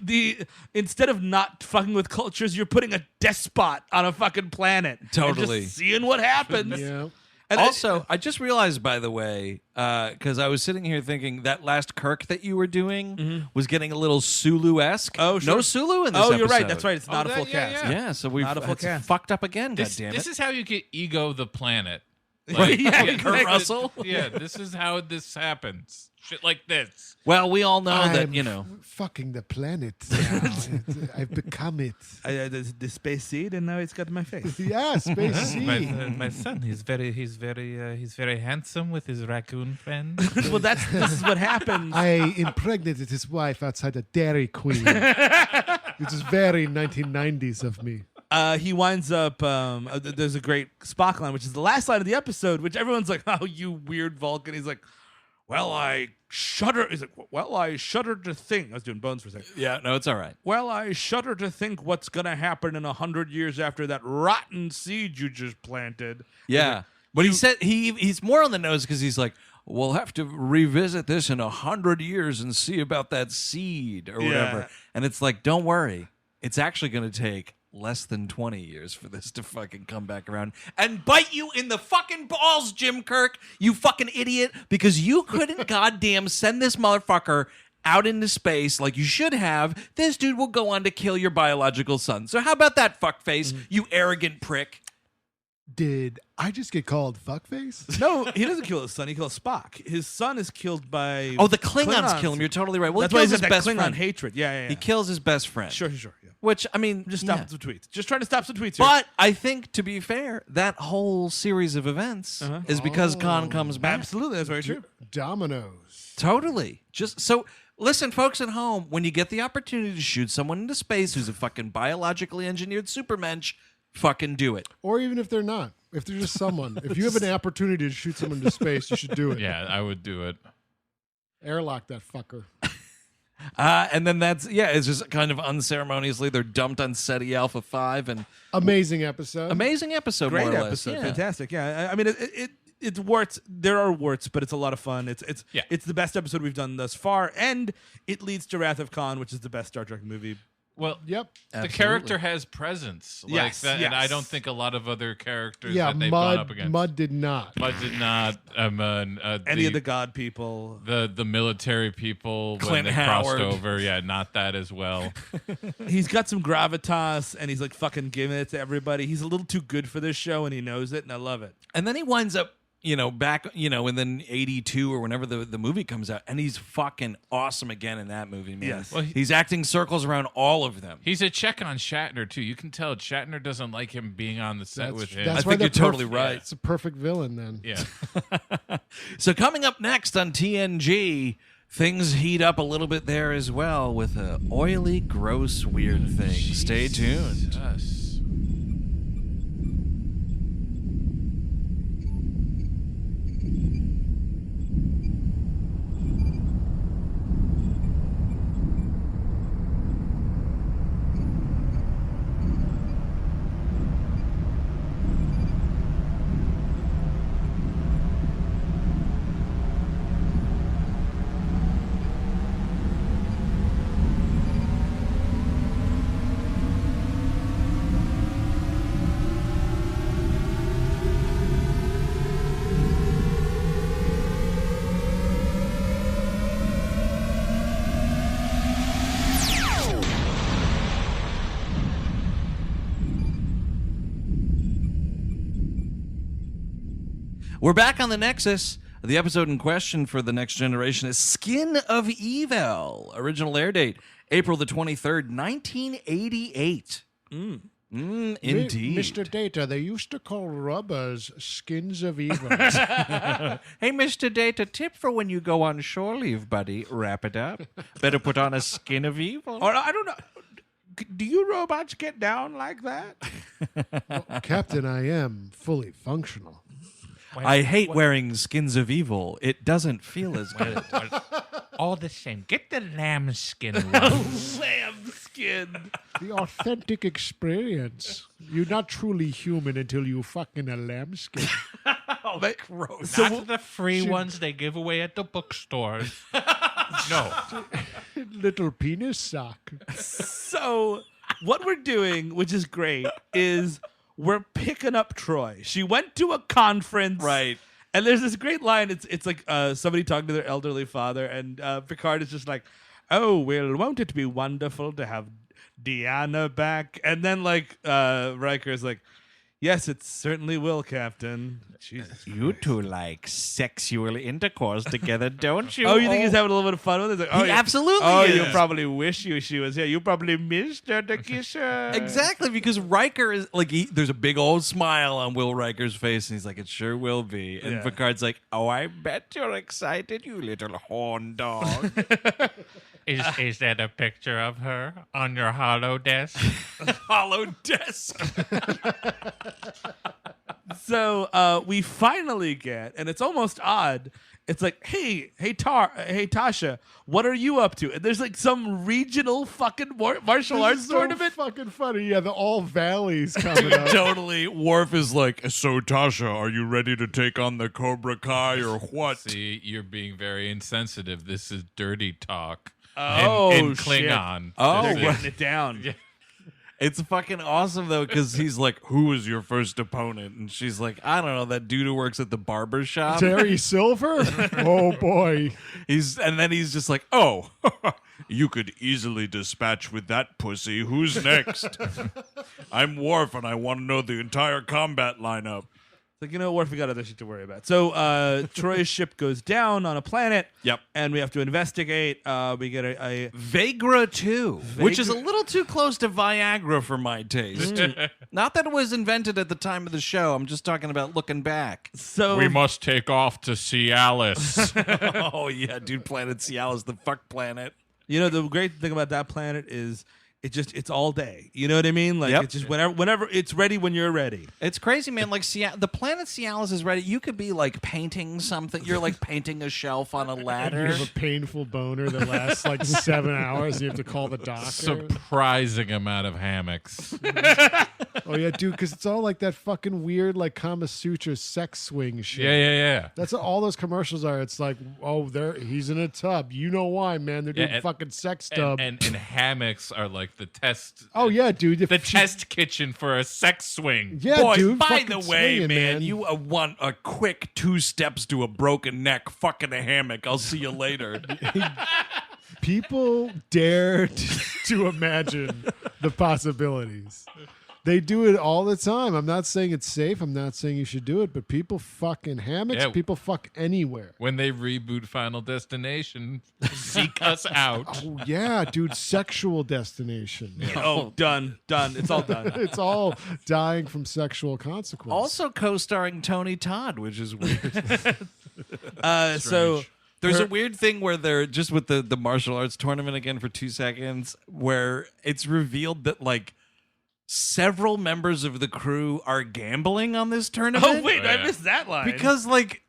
instead of not fucking with cultures, you're putting a despot on a fucking planet. Totally. And just seeing what happens. Yeah. And Also, I just realized, by the way, because I was sitting here thinking that last Kirk that you were doing was getting a little Sulu-esque. Oh, sure. No Sulu in this episode. you're right. That's right. It's not a that- full yeah, cast. yeah. Yeah, so we've Not a full it's cast. fucked up again, This goddammit. is how you get Ego the planet. Right, yeah, yeah, Kurt Russell. Yeah, this is how this happens. Shit like this. Well, we all know that, I'm you know. fucking the planet now. I've become it. The space seed, and now it's got my face. Yeah, Space C. My son, he's very handsome with his raccoon friend. Well, this is what happens. I impregnated his wife outside a Dairy Queen. Which is very 1990s of me. He winds up. There's a great Spock line, which is the last line of the episode, which everyone's like, "Oh, you weird Vulcan." He's like, "Well, I shudder." He's like, "Well, I shudder to think." I was doing Bones for a second. Yeah, no, it's all right. Well, I shudder to think what's gonna happen in 100 years after that rotten seed you just planted. Yeah. But he said he's more on the nose because he's like, we'll have to revisit this in 100 years and see about that seed or whatever. Yeah. And it's like, don't worry. It's actually going to take less than 20 years for this to fucking come back around and bite you in the fucking balls, Jim Kirk, you fucking idiot, because you couldn't goddamn send this motherfucker out into space like you should have. This dude will go on to kill your biological son. So how about that, fuckface, you arrogant prick? Did I just get called fuckface? No, he doesn't kill his son. He kills Spock. His son is killed by. Oh, the Klingons kill him. You're totally right. Well, That's he why kills he's his got that best Klingon friend. hatred. Yeah. He kills his best friend. Sure. Yeah. Which, I mean, Just stop yeah. some tweets. Just trying to stop some tweets here. But I think, to be fair, that whole series of events is because Khan comes back. Absolutely, that's very true. Dominoes. Totally. Just so, listen, folks at home, when you get the opportunity to shoot someone into space who's a fucking biologically engineered supermensch, fucking do it. Or even if they're not. If they're just someone. If you have an opportunity to shoot someone into space, you should do it. Yeah, I would do it. Airlock that fucker. And then it's just kind of unceremoniously, they're dumped on SETI Alpha 5 and Amazing episode. amazing episode, Great more or less. episode, Yeah. fantastic. Yeah, I mean, it's warts. There are warts, but it's a lot of fun. It's the best episode we've done thus far, and it leads to Wrath of Khan, which is the best Star Trek movie. Well, Yep. the Absolutely. character has presence. Like Yes, that, and I yes. don't think a lot of other characters Yeah, that they've gone up Mud, against. Mud did not. Mud did not. Any of the God people. the military people when Clint they Howard. crossed over. Yeah, not that as well. He's got some gravitas, and he's like fucking giving it to everybody. He's a little too good for this show, and he knows it, and I love it. And then he winds up, back, and then 82 or whenever the movie comes out, and he's fucking awesome again in that movie, man. Yes. Well, he's acting circles around all of them. He's a check on Shatner too. You can tell Shatner doesn't like him being on the set with him. That's I why think they're you're totally perf- right. It's a perfect villain then. Yeah. So coming up next on TNG, things heat up a little bit there as well with a oily, gross, weird thing. Stay tuned. Us. We're back on the Nexus. The episode in question for The Next Generation is Skin of Evil. Original air date, April the 23rd, 1988. Indeed. Mr. Data, they used to call rubbers skins of evil. Hey, Mr. Data, tip for when you go on shore leave, buddy. Wrap it up. Better put on a Skin of Evil. Or I don't know. Do you robots get down like that? Captain, I am fully functional. I hate wearing Skins of Evil. It doesn't feel as good. All the same. Get the lambskin one. Lambskin. The authentic experience. You're not truly human until you fucking a lambskin. Gross. Not the free ones they give away at the bookstores. No. Little penis sock. So what we're doing, which is great, is we're picking up Troy. She went to a conference. Right. And there's this great line. It's like somebody talking to their elderly father, and Picard is just like, "Oh, well, won't it be wonderful to have Deanna back?" And then like Riker is like, "Yes, it certainly will, Captain." Jesus. You two like sexual intercourse together, don't you? Oh, you think he's having a little bit of fun with it? It's like, oh, He yeah. absolutely Oh, is. you probably wish she was here. You probably missed her to kiss her. Exactly, because Riker is like, there's a big old smile on Will Riker's face, and he's like, "It sure will be." And Yeah. Picard's like, "Oh, I bet you're excited, you little horn dog." Is that a picture of her on your hollow desk? Hollow desk. So we finally get, and it's almost odd. It's like, hey, Tasha, what are you up to? And there's like some regional fucking martial This arts is so tournament. fucking funny. Yeah, the All Valleys coming up. Totally. Worf is like, "So, Tasha, are you ready to take on the Cobra Kai or what?" See, you're being very insensitive. This is dirty talk. Oh, in shit. Klingon. Oh, They're This getting is- it down. Yeah. It's fucking awesome though, because he's like, "Who was your first opponent?" And she's like, "I don't know, that dude who works at the barber shop." Terry Silver? Oh boy. And then he's just like, "Oh, you could easily dispatch with that pussy. Who's next?" "I'm Worf, and I want to know the entire combat lineup." Like, you know what? We got other shit to worry about. So Troy's ship goes down on a planet. Yep. And we have to investigate. We get a Viagra 2, which is a Viagra- little too close to Viagra for my taste. Not that it was invented at the time of the show. I'm just talking about looking back. so We must take off to Cialis. Oh, yeah, dude, Planet Cialis is the fuck planet. you know the great thing about that planet is it's all day. You know what I mean? Like Yep. it's just whenever it's ready when you're ready. It's crazy, man. Like, the planet Cialis is ready. You could be, like, painting something. You're, like, painting a shelf on a You ladder. have a painful boner that lasts like 7 hours. And you have to call the doctor. Surprising amount of hammocks. Oh yeah, dude, because it's all like that fucking weird like Kama Sutra sex swing shit. Yeah. That's what all those commercials are. It's like, oh, he's in a tub. You know why, man? They're doing and- fucking sex tub. And hammocks are like the test. oh yeah, dude. If The she- test kitchen for a sex swing. Yeah, Boy, dude. by fucking the way, swinging, man, you want a quick 2 steps to a broken neck, fucking a hammock. I'll see you later. People dare to imagine the possibilities. They do it all the time. I'm not saying it's safe. I'm not saying you should do it, but people fucking hammocks. Yeah. People fuck anywhere. When they reboot Final Destination, seek us out. Oh yeah, dude. Sexual destination. Oh, done. It's all done. It's all dying from sexual consequences. Also co-starring Tony Todd, which is weird. So There's a weird thing where they're just with the martial arts tournament again for 2 seconds, where it's revealed that like several members of the crew are gambling on this tournament. oh wait, Oh, yeah. I missed that line. Because like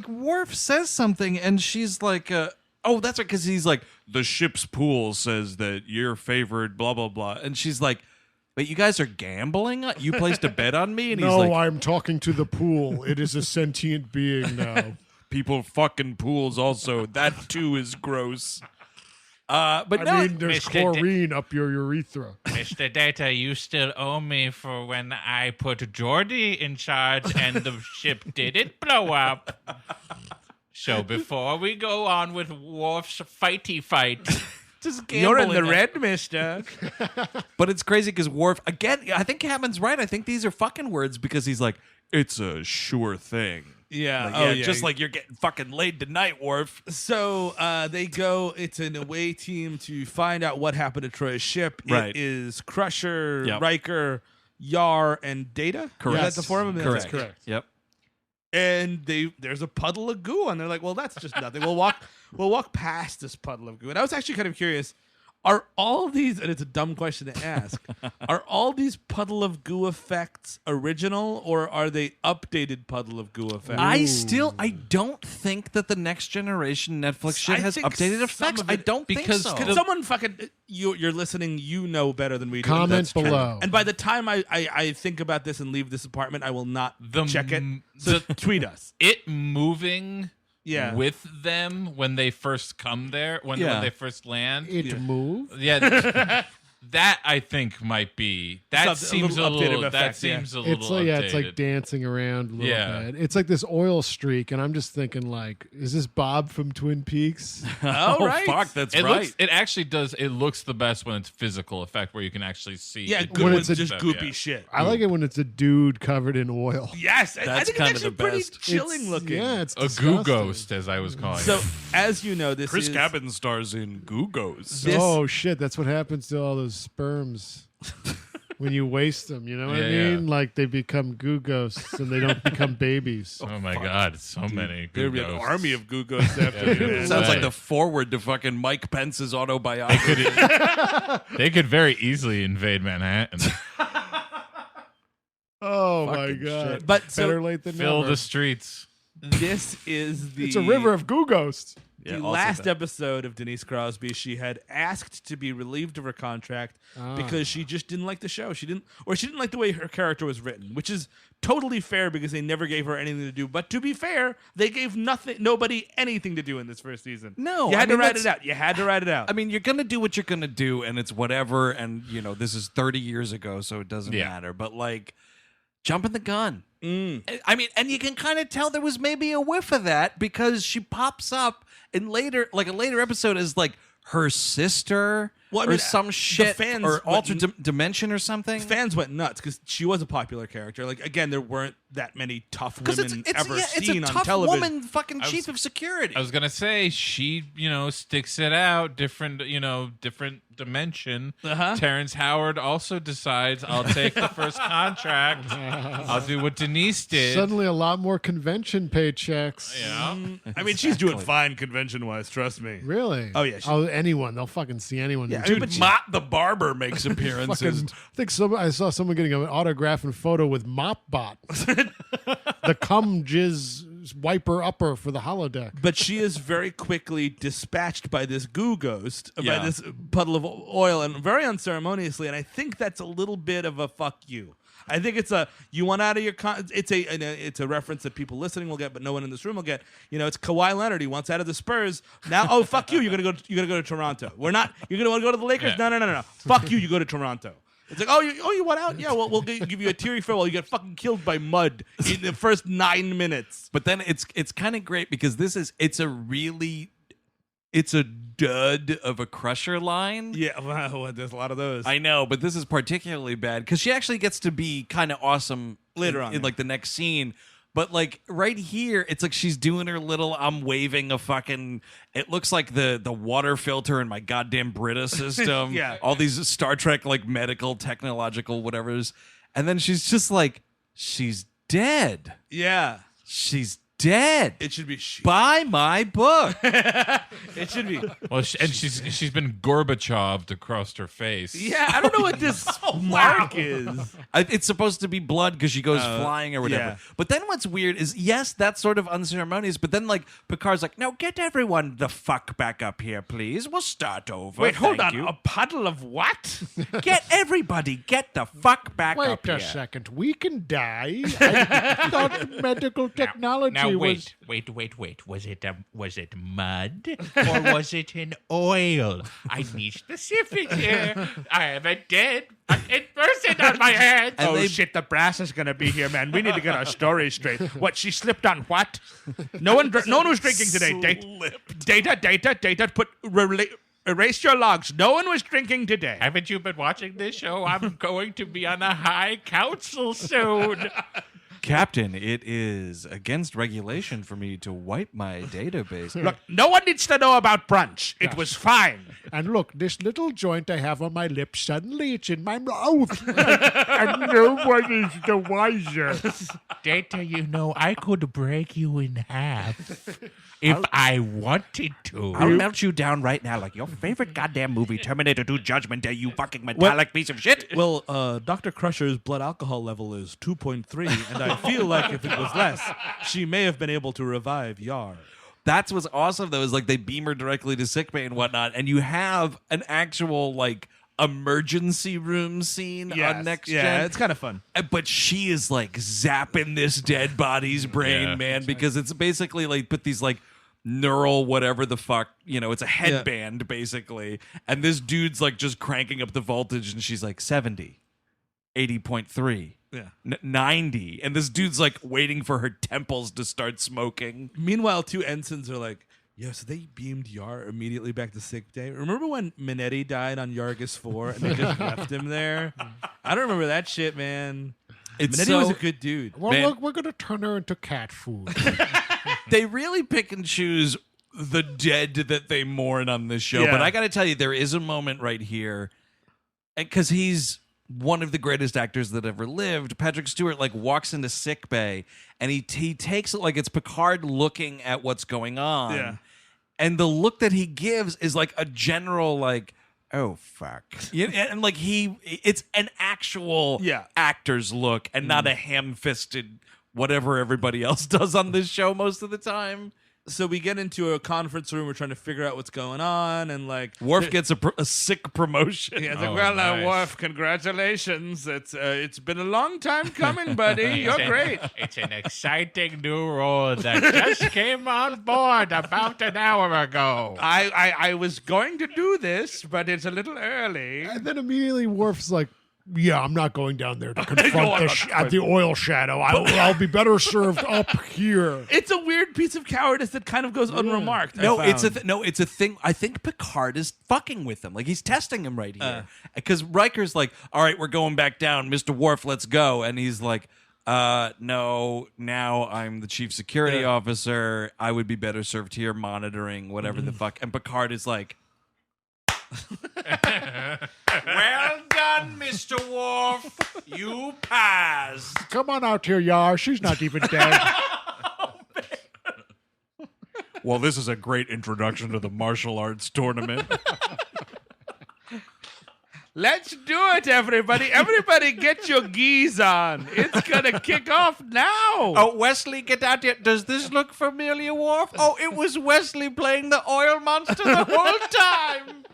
Worf says something and she's like, "Oh, that's right," because he's like, "The ship's pool says that you're favored," blah blah blah, and she's like, "But you guys are gambling? You placed a bet on me?" And he's no, like, I'm talking to the pool. It is a sentient being now. "People fucking pools also. That too is gross." But I no, mean, there's Mr. Di- chlorine up your urethra. Mr. Data, you still owe me for when I put Geordie in charge and the ship didn't blow up. So before we go on with Worf's fighty fight, just you're in the gambling. red, mister. But it's crazy because Worf, again, I think Hammond's right. I think these are fucking words because he's like, "It's a sure thing." Yeah. Like, just like you're getting fucking laid tonight, Worf. So they go. It's an away team to find out what happened to Troy's ship. Right. It is Crusher, Yep. Riker, Yar, and Data. Correct. Is that the four of them? That's correct. Yep. And there's a puddle of goo, and they're like, "Well, that's just nothing. We'll walk past this puddle of goo." And I was actually kind of curious. Are all these, and it's a dumb question to ask, are all these puddle of goo effects original or are they updated puddle of goo effects? I don't think that the Next Generation Netflix shit I has think updated some effects. of I it- don't because think so. Can someone fucking, you're listening, you know better than we do. Comment That's true. below. And by the time I think about this and leave this apartment, I will not check it. So tweet us. it moving Yeah. with them when they first come there, when Yeah. they first land. It moved. Yeah, That I think might be. That seems a little. That seems a little. It's like it's like dancing around a little bit. It's like this oil streak, and I'm just thinking, like, is this Bob from Twin Peaks? Oh, right. Fuck, that's right. It actually does. It looks the best when it's physical effect, where you can actually see. Yeah, it when it's just stuff, goopy shit. I like it when it's a dude covered in oil. Yes, I That's think kind it's of actually the pretty best. chilling looking. Yeah, it's a disgusting. goo ghost, as I was calling So, it. as you know, this Chris is Cabin stars in Goo Ghosts. This- Oh shit, that's what happens to all those sperms. When you waste them, you know what I Yeah, mean? yeah. Like they become goo ghosts and they don't become babies. Oh my god, so many There'd goo be an ghosts. army of Goo Ghosts after you. man. Sounds Right. like the forward to fucking Mike Pence's autobiography. They could very easily invade Manhattan. Oh my Fucking god! shit. But so Better late than Fill never. the streets. this is the It's a river of goo ghosts. the Yeah, also last that. episode of Denise Crosby. She had asked to be relieved of her contract because she just didn't like the show. She didn't like the way her character was written, which is totally fair because they never gave her anything to do. But to be fair, they gave nobody anything to do in this first season. No, you I had mean, to write that's- it out. You had to write it out. I mean, you're gonna do what you're gonna do, and it's whatever. And you know, this is 30 years ago, so it doesn't Yeah. matter. But like, jumping the gun. I mean, and you can kind of tell there was maybe a whiff of that because she pops up in a later episode as like her sister Well, I or mean, some the shit fans or went alternate dimension or something. Fans went nuts because she was a popular character. Like again, there weren't that many tough Because women it's ever a seen on tough television. woman, fucking chief of security. I was gonna say she, sticks it out, different dimension. Terrence Howard also decides I'll take the first contract. I'll do what Denise did. Suddenly, a lot more convention paychecks. I mean, she's doing fine convention-wise. Trust me. Really? Oh, yeah, Oh, anyone? They'll fucking see anyone. Yeah, Dude, but she- Mott the barber makes appearances. I think I saw someone getting an autograph and photo with Mopbot, the cum jizz wiper upper for the holodeck. But she is very quickly dispatched by this goo ghost, Yeah. by this puddle of oil, and very unceremoniously. And I think that's a little bit of a fuck you. I think it's you want out of your it's a reference that people listening will get, but no one in this room will get. It's Kawhi Leonard. He wants out of the Spurs. Now, oh fuck you! You're gonna go to Toronto. We're not. You're gonna want to go to the Lakers. Yeah. No. Fuck you! You go to Toronto. It's like, you want out? Yeah, well, we'll give you a teary farewell. You get fucking killed by mud in the first 9 minutes. But then it's kind of great because it's a dud of a Crusher line. Yeah, well, there's a lot of those. I know, but this is particularly bad because she actually gets to be kind of awesome Later in, on, in yeah. like the next scene. But like right here, it's like she's doing her little. I'm waving a fucking. It looks like the water filter in my goddamn Brita system. Yeah. all these Star Trek like medical, technological, whatever's, and then she's just like, she's dead. Yeah, She's dead. it should be. Buy my book. It should be. Well, she's been Gorbacheved across her face. Yeah, I don't know what this mark is. It's supposed to be blood because she goes flying or whatever. yeah. But then what's weird is, yes, that's sort of unceremonious. But then, like, Picard's like, "No, get everyone the fuck back up here, please. We'll start over. Wait, hold Thank on. you. A puddle of what? Get everybody, get the fuck back Wait up a here." second. We can die. I thought medical technology Now was. wait. Was it mud or was it an oil? I need specifics here. I have a dead fucking person on my hands. And Oh they- shit! The brass is gonna be here, man. We need to get our story straight. What? She slipped on what? No one was drinking today. Data. Erase your logs. No one was drinking today. Haven't you been watching this show? I'm going to be on the High Council soon. Captain, it is against regulation for me to wipe my database. Look, no one needs to know about brunch. It was fine. And look, this little joint I have on my lips, suddenly it's in my mouth. And no one is the wiser. Data, I could break you in half if I wanted to. I'll melt you down right now like your favorite goddamn movie, Terminator 2 Judgment Day, you fucking metallic piece of shit. Well, Dr. Crusher's blood alcohol level is 2.3, and I feel like if it was less, she may have been able to revive Yar. That's what's awesome though, is like they beam her directly to sickbay and whatnot, and you have an actual like emergency room scene on Next Yeah, Gen. it's kind of fun. But she is like zapping this dead body's brain, Yeah. man, because it's basically like put these like neural whatever the fuck, it's a headband basically, and this dude's like just cranking up the voltage, and she's like 70, 80.3, 90, and this dude's like waiting for her temples to start smoking. Meanwhile, two ensigns are like, "Yo, so they beamed Yar immediately back to sick bay. Remember when Minetti died on Yargis 4 and they just left him there? I don't remember that shit, man. Minetti was a good dude. Well, Man. look, we're going to turn her into cat food. They really pick and choose the dead that they mourn on this show. Yeah. But I got to tell you, there is a moment right here, because he's one of the greatest actors that ever lived. Patrick Stewart like walks into sick bay, and he takes it like it's Picard looking at what's going on. Yeah. And the look that he gives is like a general like, oh fuck. And like it's an actual actor's look and not a ham-fisted whatever everybody else does on this show most of the time. So we get into a conference room. We're trying to figure out what's going on, and like Worf gets a sick promotion. Yeah, it's Oh, like, well, nice. Worf, congratulations. It's been a long time coming, buddy. You're great. It's an exciting new role that just came on board about an hour ago. I was going to do this, but it's a little early. And then immediately Worf's like, yeah, I'm not going down there to confront at the oil shadow. I'll be better served up here. It's a weird piece of cowardice that kind of goes unremarked. No, it's a thing. I think Picard is fucking with him. Like he's testing him right here. Because Riker's like, all right, we're going back down. Mr. Worf, let's go. And he's like, no, now I'm the chief security officer. I would be better served here monitoring whatever the fuck. And Picard is like, well done, Mr. Worf. You passed. Come on out here, Yar. She's not even dead. Well, this is a great introduction to the martial arts tournament. Let's do it, everybody. Everybody get your geese on. It's going to kick off now. Oh, Wesley, get out here. Does this look familiar, Worf? Oh, it was Wesley playing the oil monster the whole time.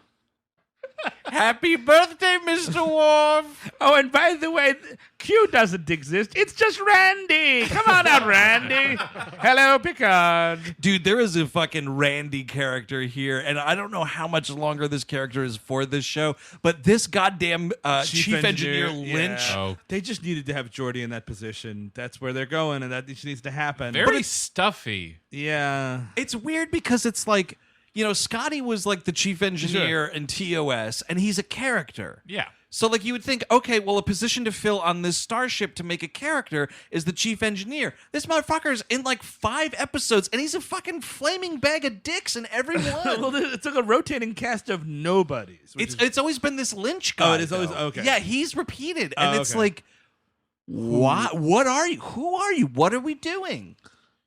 Happy birthday, Mr. Worf. Oh, and by the way, Q doesn't exist. It's just Randy. Come on out, Randy. Hello, Picard. Dude, there is a fucking Randy character here, and I don't know how much longer this character is for this show, but this goddamn Chief Engineer Lynch. yeah. Oh. They just needed to have Geordi in that position. That's where they're going, and that just needs to happen. Very stuffy. Yeah. It's weird because it's like, Scotty was like the chief engineer in TOS, and he's a character. Yeah. So, like, you would think, okay, well, a position to fill on this starship to make a character is the chief engineer. This motherfucker's in like 5 episodes, and he's a fucking flaming bag of dicks in every one. Well, it's like a rotating cast of nobodies. It's always been this Lynch guy. Oh, it is always- though. okay. Yeah, he's repeated, and Oh, it's okay. like, what are you? Who are you? What are we doing?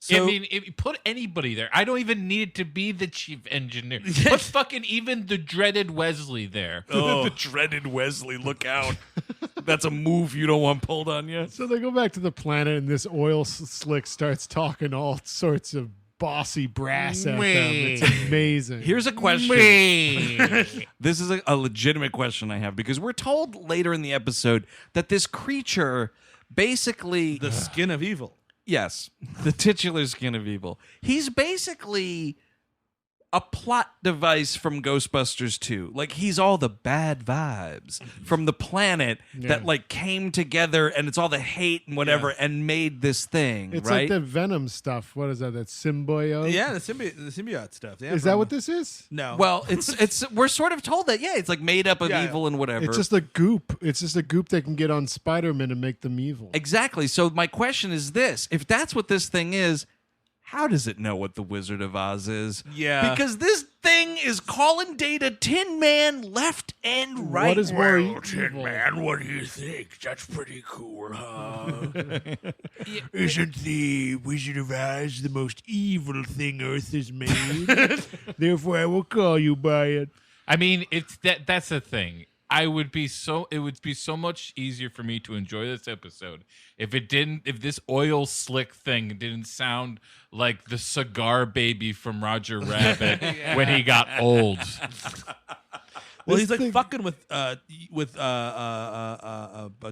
I mean, if you put anybody there, I don't even need it to be the chief engineer. Put fucking even the dreaded Wesley there. Oh, the dreaded Wesley, look out. That's a move you don't want pulled on you. So they go back to the planet, and this oil slick starts talking all sorts of bossy brass at them. It's amazing. Here's a question. This is a legitimate question I have, because we're told later in the episode that this creature basically... the skin of evil. Yes, the titular skin of evil. He's basically a plot device from Ghostbusters 2. Like, he's all the bad vibes from the planet that, like, came together, and it's all the hate and whatever, and made this thing, It's right? like the Venom stuff. What is that? That symbiote? Yeah, the symbiote stuff. Yeah, Is that what this is? No. Well, it's we're sort of told that, yeah, it's like made up of Yeah. evil and whatever. It's just a goop. It's just a goop they can get on Spider-Man and make them evil. Exactly. So my question is this: if that's what this thing is, how does it know what the Wizard of Oz is? Yeah. Because this thing is calling data Tin Man left and right. What is more Well, Tin evil? Man, what do you think? That's pretty cool, huh? Isn't the Wizard of Oz the most evil thing Earth has made? Therefore, I will call you by it. I mean, that's the thing. It would be so much easier for me to enjoy this episode if this oil slick thing didn't sound like the cigar baby from Roger Rabbit when he got old. Well, This he's like thing- fucking with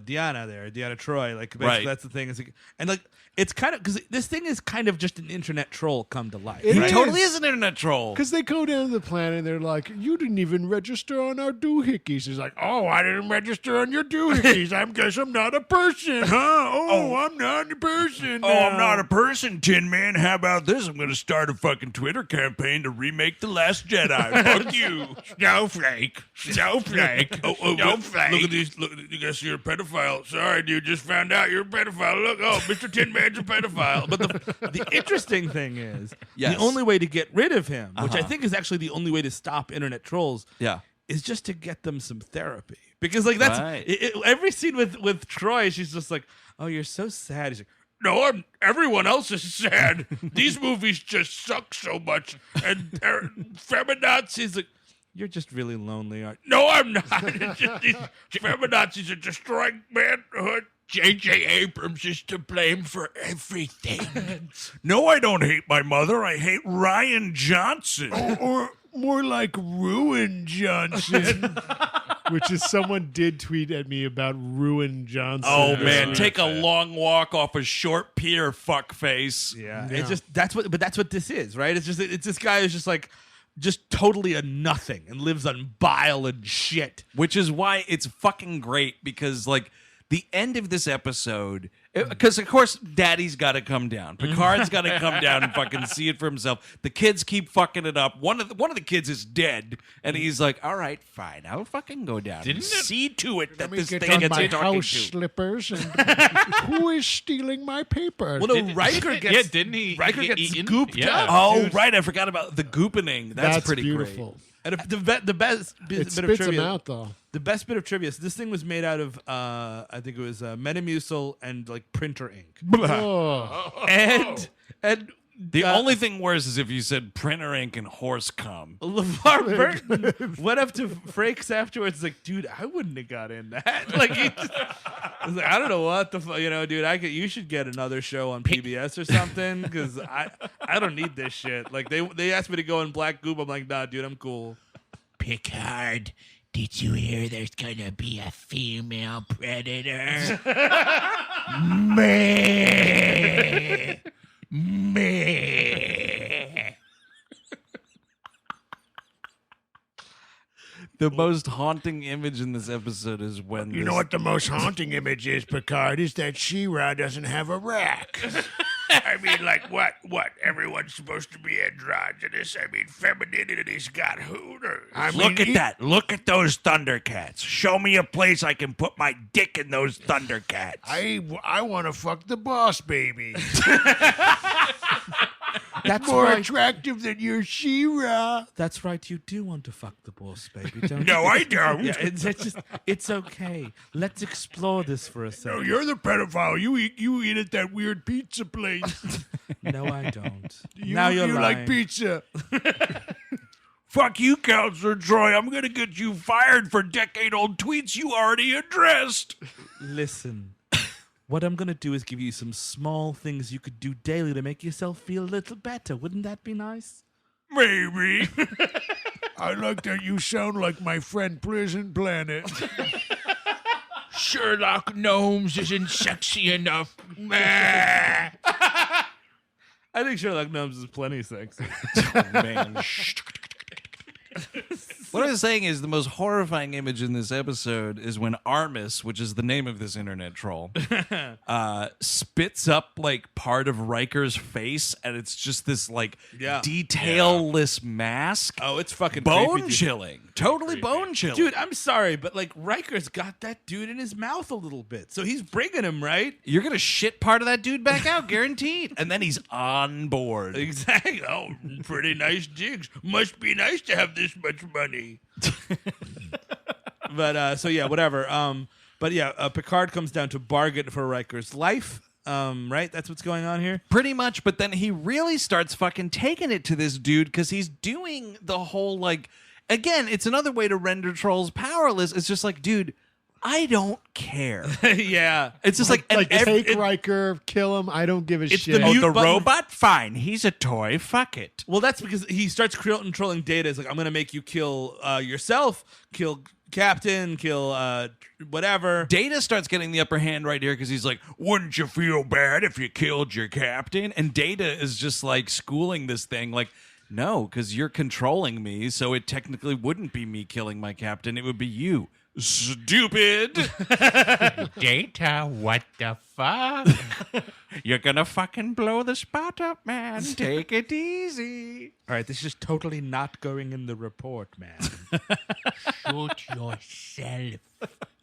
Diana there, Diana Troy. Like basically Right. that's the thing. Is like, and like it's kind of because this thing is kind of just an internet troll come to life. It He is. totally is an internet troll. Because they go down to the planet and they're like, you didn't even register on our doohickeys. He's like, oh, I didn't register on your doohickeys. I guess I'm not a person, huh? Oh, I'm not a person. Oh, I'm not a person, Tin Man. How about this? I'm going to start a fucking Twitter campaign to remake The Last Jedi. Fuck you. Snowflake. Snowflake. Snowflake. Look at these. Look, you guess you're a pedophile. Sorry, dude. Just found out you're a pedophile. Look, oh, Mr. Tin Man's a pedophile. But the interesting thing is Yes. the only way to get rid of him, which I Uh-huh. think is actually the only way to stop internet trolls, Yeah. is just to get them some therapy. Because like that's Right. every scene with Troy, she's just like, "Oh, you're so sad." He's like, No, everyone else is sad. These movies just suck so much. And feminazis. like, "You're just really lonely, aren't you?" No, I'm not. It's just these feminazis are destroying manhood. J.J. Abrams is to blame for everything. No, I don't hate my mother. I hate Ryan Johnson. Or more like Ruin Johnson. Which is someone did tweet at me about Ruin Johnson. Oh man, take a long walk off a short pier, fuckface. Yeah, Yeah. it's just that's what this is, right? It's this guy who's just like just totally a nothing and lives on bile and shit. Which is why it's fucking great because like the end of this episode, because of course Daddy's got to come down, Picard's got to come down and fucking see it for himself. The kids keep fucking it up. One of the kids is dead, and he's like, "All right, fine, I'll fucking go down and see to it that Let me this get thing on gets my talking house to." slippers and who is stealing my paper? Well, no, Riker gets Yeah, didn't he? Riker get gets eaten? scooped Yeah. up. Oh right, I forgot about the goopening. That's pretty beautiful. great. And the best It bit of spits trivia. him out though. The best bit of trivia. So this thing was made out of, I think it was Metamucil and like printer ink. Oh. and The only thing worse is if you said printer ink and horse cum. LeVar Burton went up to Frakes afterwards, like, dude, I wouldn't have got in that. Like, he just, I was like, I don't know what the fuck, dude. You should get another show on PBS or something because I don't need this shit. Like, they asked me to go in Black Goop. I'm like, nah, dude, I'm cool. Picard, did you hear there's gonna be a female predator? Meh. Meh. The most haunting image in this episode is when You know what the most haunting image is, Picard? Is that She-Ra doesn't have a rack. I mean, like, what? Everyone's supposed to be androgynous. I mean, femininity's got hooters. Look at that. Look at those Thundercats. Show me a place I can put my dick in those Thundercats. I want to fuck the boss baby. That's More right. attractive than your She-Ra. That's right. You do want to fuck the boss, baby, don't No, you? I don't. Yeah, it's okay. Let's explore this for a No, second. you're the pedophile. You eat at that weird pizza place. No, I don't. You, now you're you lying. like pizza. Fuck you, Counselor Troy. I'm gonna get you fired for decade-old tweets you already addressed. Listen, what I'm going to do is give you some small things you could do daily to make yourself feel a little better. Wouldn't that be nice? Maybe. I like that you sound like my friend Prison Planet. Sherlock Gnomes isn't sexy enough. I think Sherlock Gnomes is plenty sexy. man. What I was saying is the most horrifying image in this episode is when Armis, which is the name of this internet troll, spits up like part of Riker's face, and it's just this like Yeah. detailless mask. Oh, it's fucking Bone creepy, dude. chilling. Totally bone chilling. Dude, I'm sorry, but like Riker's got that dude in his mouth a little bit. So he's bringing him, right? You're going to shit part of that dude back out, guaranteed. And then he's on board. Exactly. Oh, Pretty nice jigs. Must be nice to have this much money. but so yeah, whatever. But yeah, Picard comes down to bargain for Riker's life. Right? That's what's going on here. Pretty much, but then he really starts fucking taking it to this dude because he's doing the whole like, again, it's another way to render trolls powerless. It's just like, dude, I don't care. Yeah. It's just like, Like, and take Riker, kill him. I don't give a It's shit. the mute the button. robot? Fine. He's a toy. Fuck it. Well, that's because he starts controlling Data. It's like, I'm going to make you kill yourself, kill Captain, kill whatever. Data starts getting the upper hand right here because he's like, wouldn't you feel bad if you killed your captain? And Data is just like schooling this thing like, no, because you're controlling me, so it technically wouldn't be me killing my captain. It would be you. Stupid. Data, what the fuck? You're gonna fucking blow the spot up, man. Take it easy. All right, this is totally not going in the report, man. Shoot yourself,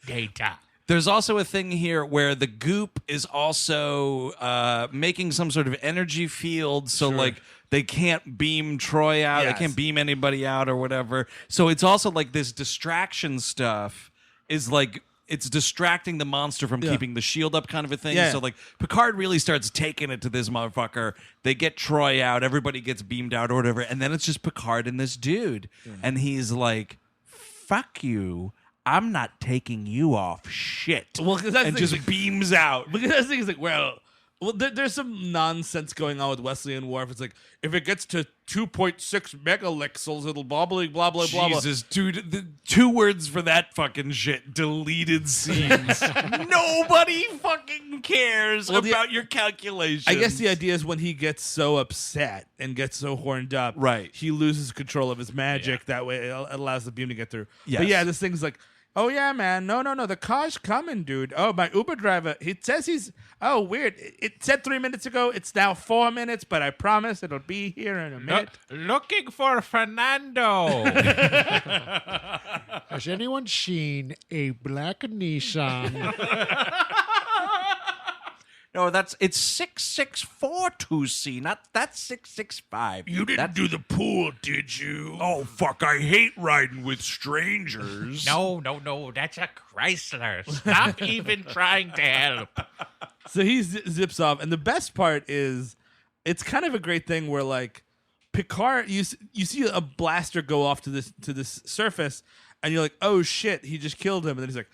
Data. There's also a thing here where the goop is also making some sort of energy field, so like they can't beam Troy out, Yes. they can't beam anybody out or whatever. So it's also like this distraction stuff is like it's distracting the monster from keeping the shield up, kind of a thing. Yeah. So like Picard really starts taking it to this motherfucker. They get Troy out, everybody gets beamed out or whatever, and then it's just Picard and this dude, and he's like, "Fuck you." I'm not taking you off shit. Well, 'cause that's and the just thing, beams out. because that's the thing is like, well, there's some nonsense going on with Wesley and Worf. It's like, if it gets to 2.6 megapixels, it'll blah, blah, blah, blah, blah. Jesus, dude, the 2 words for that fucking shit. Deleted scenes. Nobody fucking cares about your calculations. I guess the idea is when he gets so upset and gets so horned up, Right. he loses control of his magic. That way it allows the beam to get through. Yes. But yeah, this thing's like, oh yeah, man, no, the car's coming, dude. Oh, my Uber driver, he says oh, weird. It said 3 minutes ago. It's now 4 minutes, but I promise it'll be here in a minute. Looking for Fernando. Has anyone seen a black Nissan? No, it's 6642C, not that's 665. You didn't do the pool, did you? Oh fuck! I hate riding with strangers. No, that's a Chrysler. Stop even trying to help. So he zips off, and the best part is, it's kind of a great thing where like Picard, you see a blaster go off to this surface, and you're like, oh shit, he just killed him, and then he's like,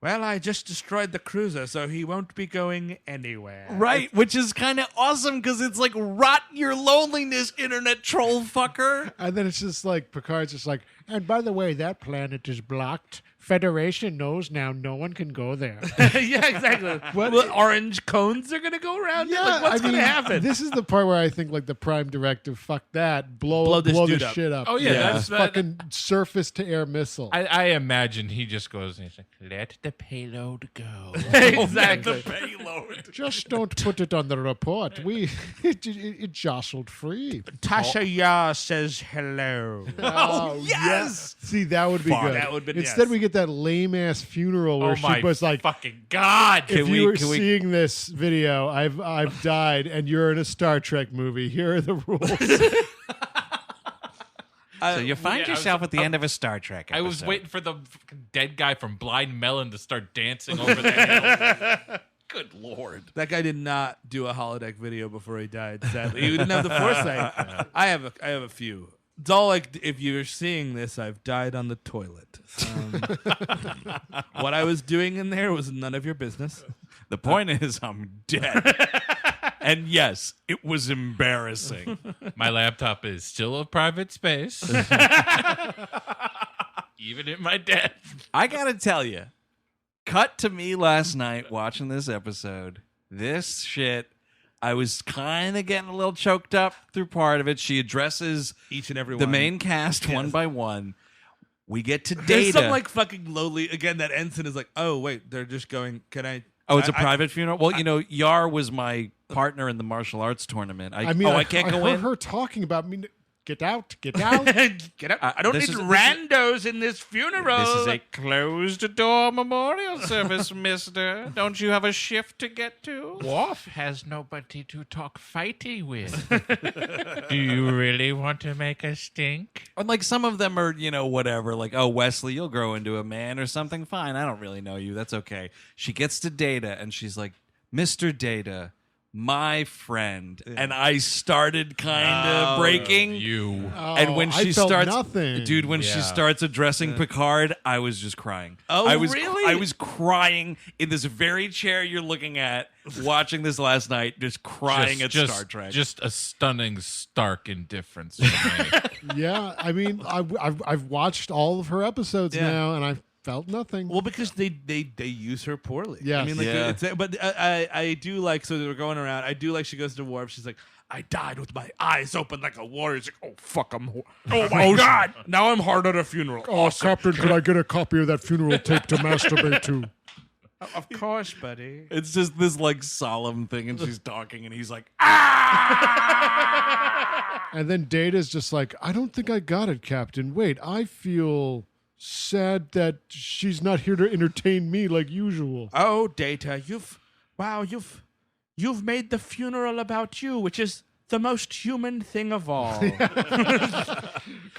well, I just destroyed the cruiser, so he won't be going anywhere. Right, which is kind of awesome because it's like rot your loneliness, internet troll fucker. And then it's just like Picard's just like, and by the way, that planet is blocked. Federation knows now no one can go there. Yeah, exactly. What orange cones are gonna go around? Yeah, like, what's I mean, gonna happen? This is the part where I think like the Prime Directive, fuck that, blow this the dude up. shit up. Oh, yeah, that's- fucking surface to air missile. I imagine he just goes and he's like, let the payload go. Exactly. Payload. Just don't put it on the report. It jostled free. Tasha Yar says hello. Oh yes! See, that would be good. That would've been- Instead, yes. we get that lame ass funeral where Oh my she was like, fucking God. if you were seeing this video, I've died, and you're in a Star Trek movie. Here are the rules. So you find Yeah, I yourself was- at the end of a Star Trek episode. I was waiting for the fucking dead guy from Blind Melon to start dancing over the hill. Good lord. That guy did not do a holodeck video before he died. Sadly, he didn't have the foresight. I have a few. It's all like, if you're seeing this, I've died on the toilet. What I was doing in there was none of your business. The point is, I'm dead. And yes, it was embarrassing. My laptop is still a private space. Even in my death. I gotta tell you, cut to me last night watching this episode. This shit, I was kind of getting a little choked up through part of it. She addresses Each and every the one. main cast one by one. We get to There's Data. some like fucking lowly. Again, that ensign is like, oh wait, they're just going. Can I? Oh, it's a I- private funeral? Well, you know, Yar was my partner in the martial arts tournament. I can't go heard in. her talking about me. Get out! Get out! Get up! I don't this need is- randos in this funeral. This is a closed-door memorial service, mister. Don't you have a shift to get to? Worf has nobody to talk fighty with. Do you really want to make a stink? And like some of them are, you know, whatever. Like, oh, Wesley, you'll grow into a man or something. Fine, I don't really know you. That's okay. She gets to Data and she's like, Mr. Data, my friend, and I started kind of breaking. You. And when I she felt starts, nothing. dude, when she Yeah. starts addressing Picard, I was just crying. Oh, I was, really? I was crying in this very chair you're looking at, watching this last night, just crying at Star Trek. Just a stunning, stark indifference for me. Yeah, I mean, I've watched all of her episodes Yeah. now, and I felt nothing. Well, because they use her poorly. Yes. I mean, like, Yeah. but I do like. So they were going around. I do like. She goes to Worf. She's like, I died with my eyes open like a warrior. He's like, oh fuck, oh my god, now I'm hard at a funeral. Oh, Captain, could I get a copy of that funeral tape to masturbate to? Of course, buddy. It's just this like solemn thing, and she's talking, and he's like, And then Data's just like, I don't think I got it, Captain. Wait, I feel sad that she's not here to entertain me like usual. Oh, Data, you've made the funeral about you, which is the most human thing of all.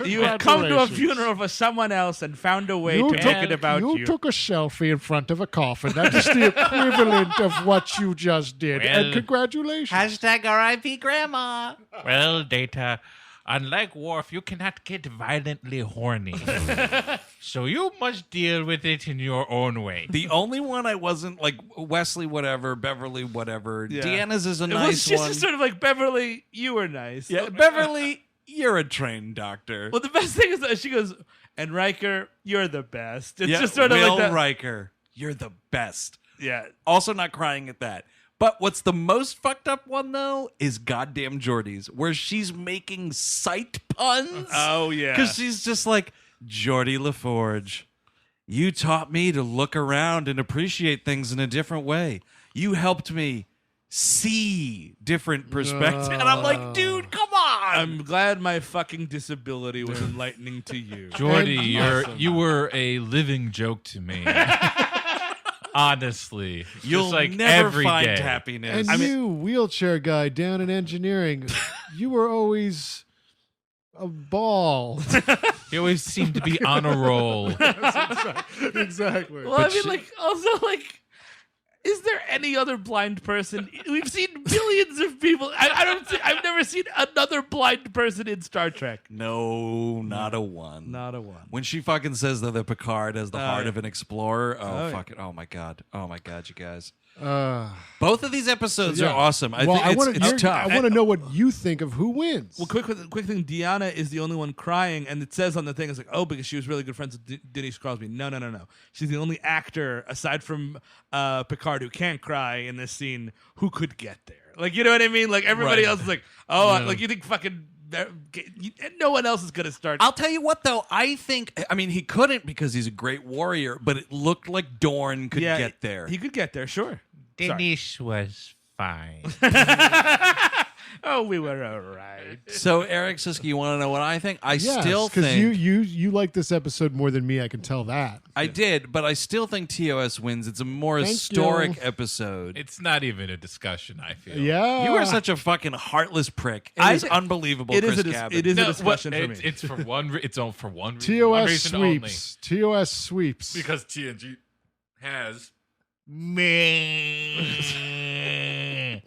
You have come to a Congratulations. funeral for someone else and found a way to make it about you. You took a selfie in front of a coffin. That is the equivalent of what you just did. And Well- congratulations. #RIP Grandma. Well, Data, unlike Worf, you cannot get violently horny. So you must deal with it in your own way. the only one I wasn't like Wesley, whatever, Beverly, whatever. Yeah. Deanna's is a It was nice just one. sort of like, Beverly, you were nice. Yeah, Beverly, you're a trained doctor. Well, the best thing is that she goes, and Riker, you're the best. It's yeah, just sort of Will like that. Riker, you're the best. Yeah. Also not crying at that. But what's the most fucked up one, though, is goddamn Geordie's, where she's making sight puns. Oh, yeah. Because she's just like, Geordie LaForge, you taught me to look around and appreciate things in a different way. You helped me see different perspectives. And I'm like, dude, come on. I'm glad my fucking disability was enlightening to you. Jordy, you were a living joke to me. Honestly. You'll just like never every find day. happiness. And you, wheelchair guy down in engineering, you were always a ball. He always seemed to be on a roll. Exactly. Well, I mean, like, also, like, is there any other blind person? We've seen billions of people. I've never seen another blind person in Star Trek. No, not a one. Not a one. When she fucking says that Picard has the heart yeah. of an explorer, Oh, yeah. fuck it. Oh my god, you guys. Uh, Both of these episodes yeah. are awesome. I well, think it's tough. I want to know what you think of who wins. Well, quick thing. Deanna is the only one crying, and it says on the thing, it's like, oh, because she was really good friends with Denise Crosby. No. She's the only actor aside from Picard who can't cry in this scene who could get there. Like, you know what I mean? Like everybody Right. else is like, oh, like you think fucking. No one else is gonna start. I'll tell you what, though. I mean, he couldn't because he's a great warrior, but it looked like Dorn could get there. He could get there, sure. Denise was fine. Oh, we were all right. So, Eric Siski, you want to know what I think? I Yes, still because think you like this episode more than me. I can tell that. I did, but I still think TOS wins. It's a more Thank historic you. episode. It's not even a discussion, I feel. Yeah, You are such a fucking heartless prick. It is unbelievable, It is Chris a Cabin. it is a No, discussion for me. it's for one. It's all for one reason. One TOS reason sweeps. TOS sweeps. Because TNG has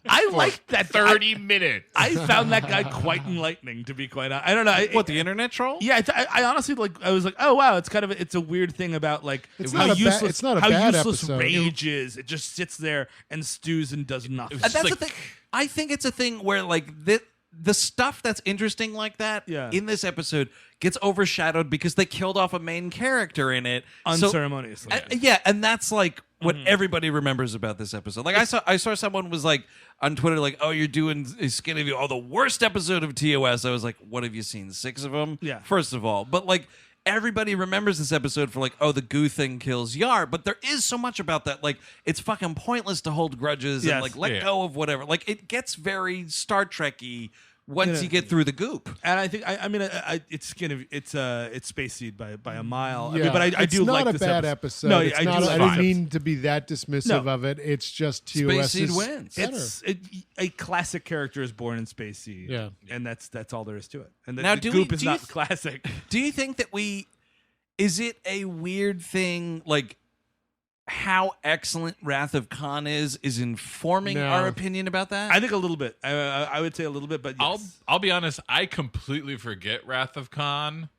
I liked that 30 minutes. I found that guy quite enlightening, to be quite honest. I don't know. What, the internet troll? Yeah, I honestly I was like, oh wow, it's a weird thing about like It's how not a ba- useless it's not a how bad useless episode. rage is. It just sits there and stews and does nothing. And that's like- the thing. I think it's a thing where like the stuff that's interesting like that Yeah. in this episode gets overshadowed because they killed off a main character in it So- Unceremoniously. yeah, and that's like what everybody remembers about this episode. Like I saw someone was like on Twitter like, "Oh, you're doing a skin of you. Oh, the worst episode of TOS." I was like, "What have you seen? 6 of them?" Yeah. First of all, but like everybody remembers this episode for like, "Oh, the goo thing kills Yar," but there is so much about that. Like it's fucking pointless to hold grudges and Yes. like let Yeah. go of whatever. Like it gets very Star Trek-y once Yeah. you get through the goop. And I think I mean it's it's Space Seed by a mile. Yeah, I mean, but I it's do not like a this bad episode. episode. No, It's I not, do. I like didn't this mean to be that dismissive No. of it. It's just TOS Space Seed is wins. better. a classic character is born in Space Seed. Yeah. and that's all there is to it. And Now, the do goop we- is do you not th- classic. Do you think that is it a weird thing like how excellent Wrath of Khan is informing No. our opinion about that? I think a little bit. I would say a little bit, but yes. I'll be honest. I completely forget Wrath of Khan,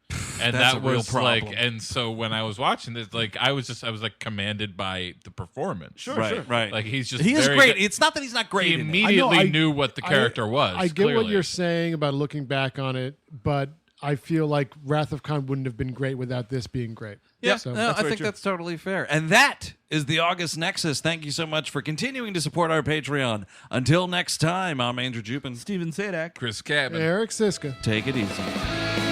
and That's that a real was problem. like. And so when I was watching this, like I was like commanded by the performance. right. Like he's just he is very great. good. It's not that he's not great. He in it. immediately I knew what the character was. I get what clearly. you're saying about looking back on it, but I feel like Wrath of Khan wouldn't have been great without this being great. Yeah, So- no, I think that's totally fair. And that is the August Nexus. Thank you so much for continuing to support our Patreon. Until next time, I'm Andrew Jupin. Steven Sadak. Chris Cabin. Eric Siska. Take it easy.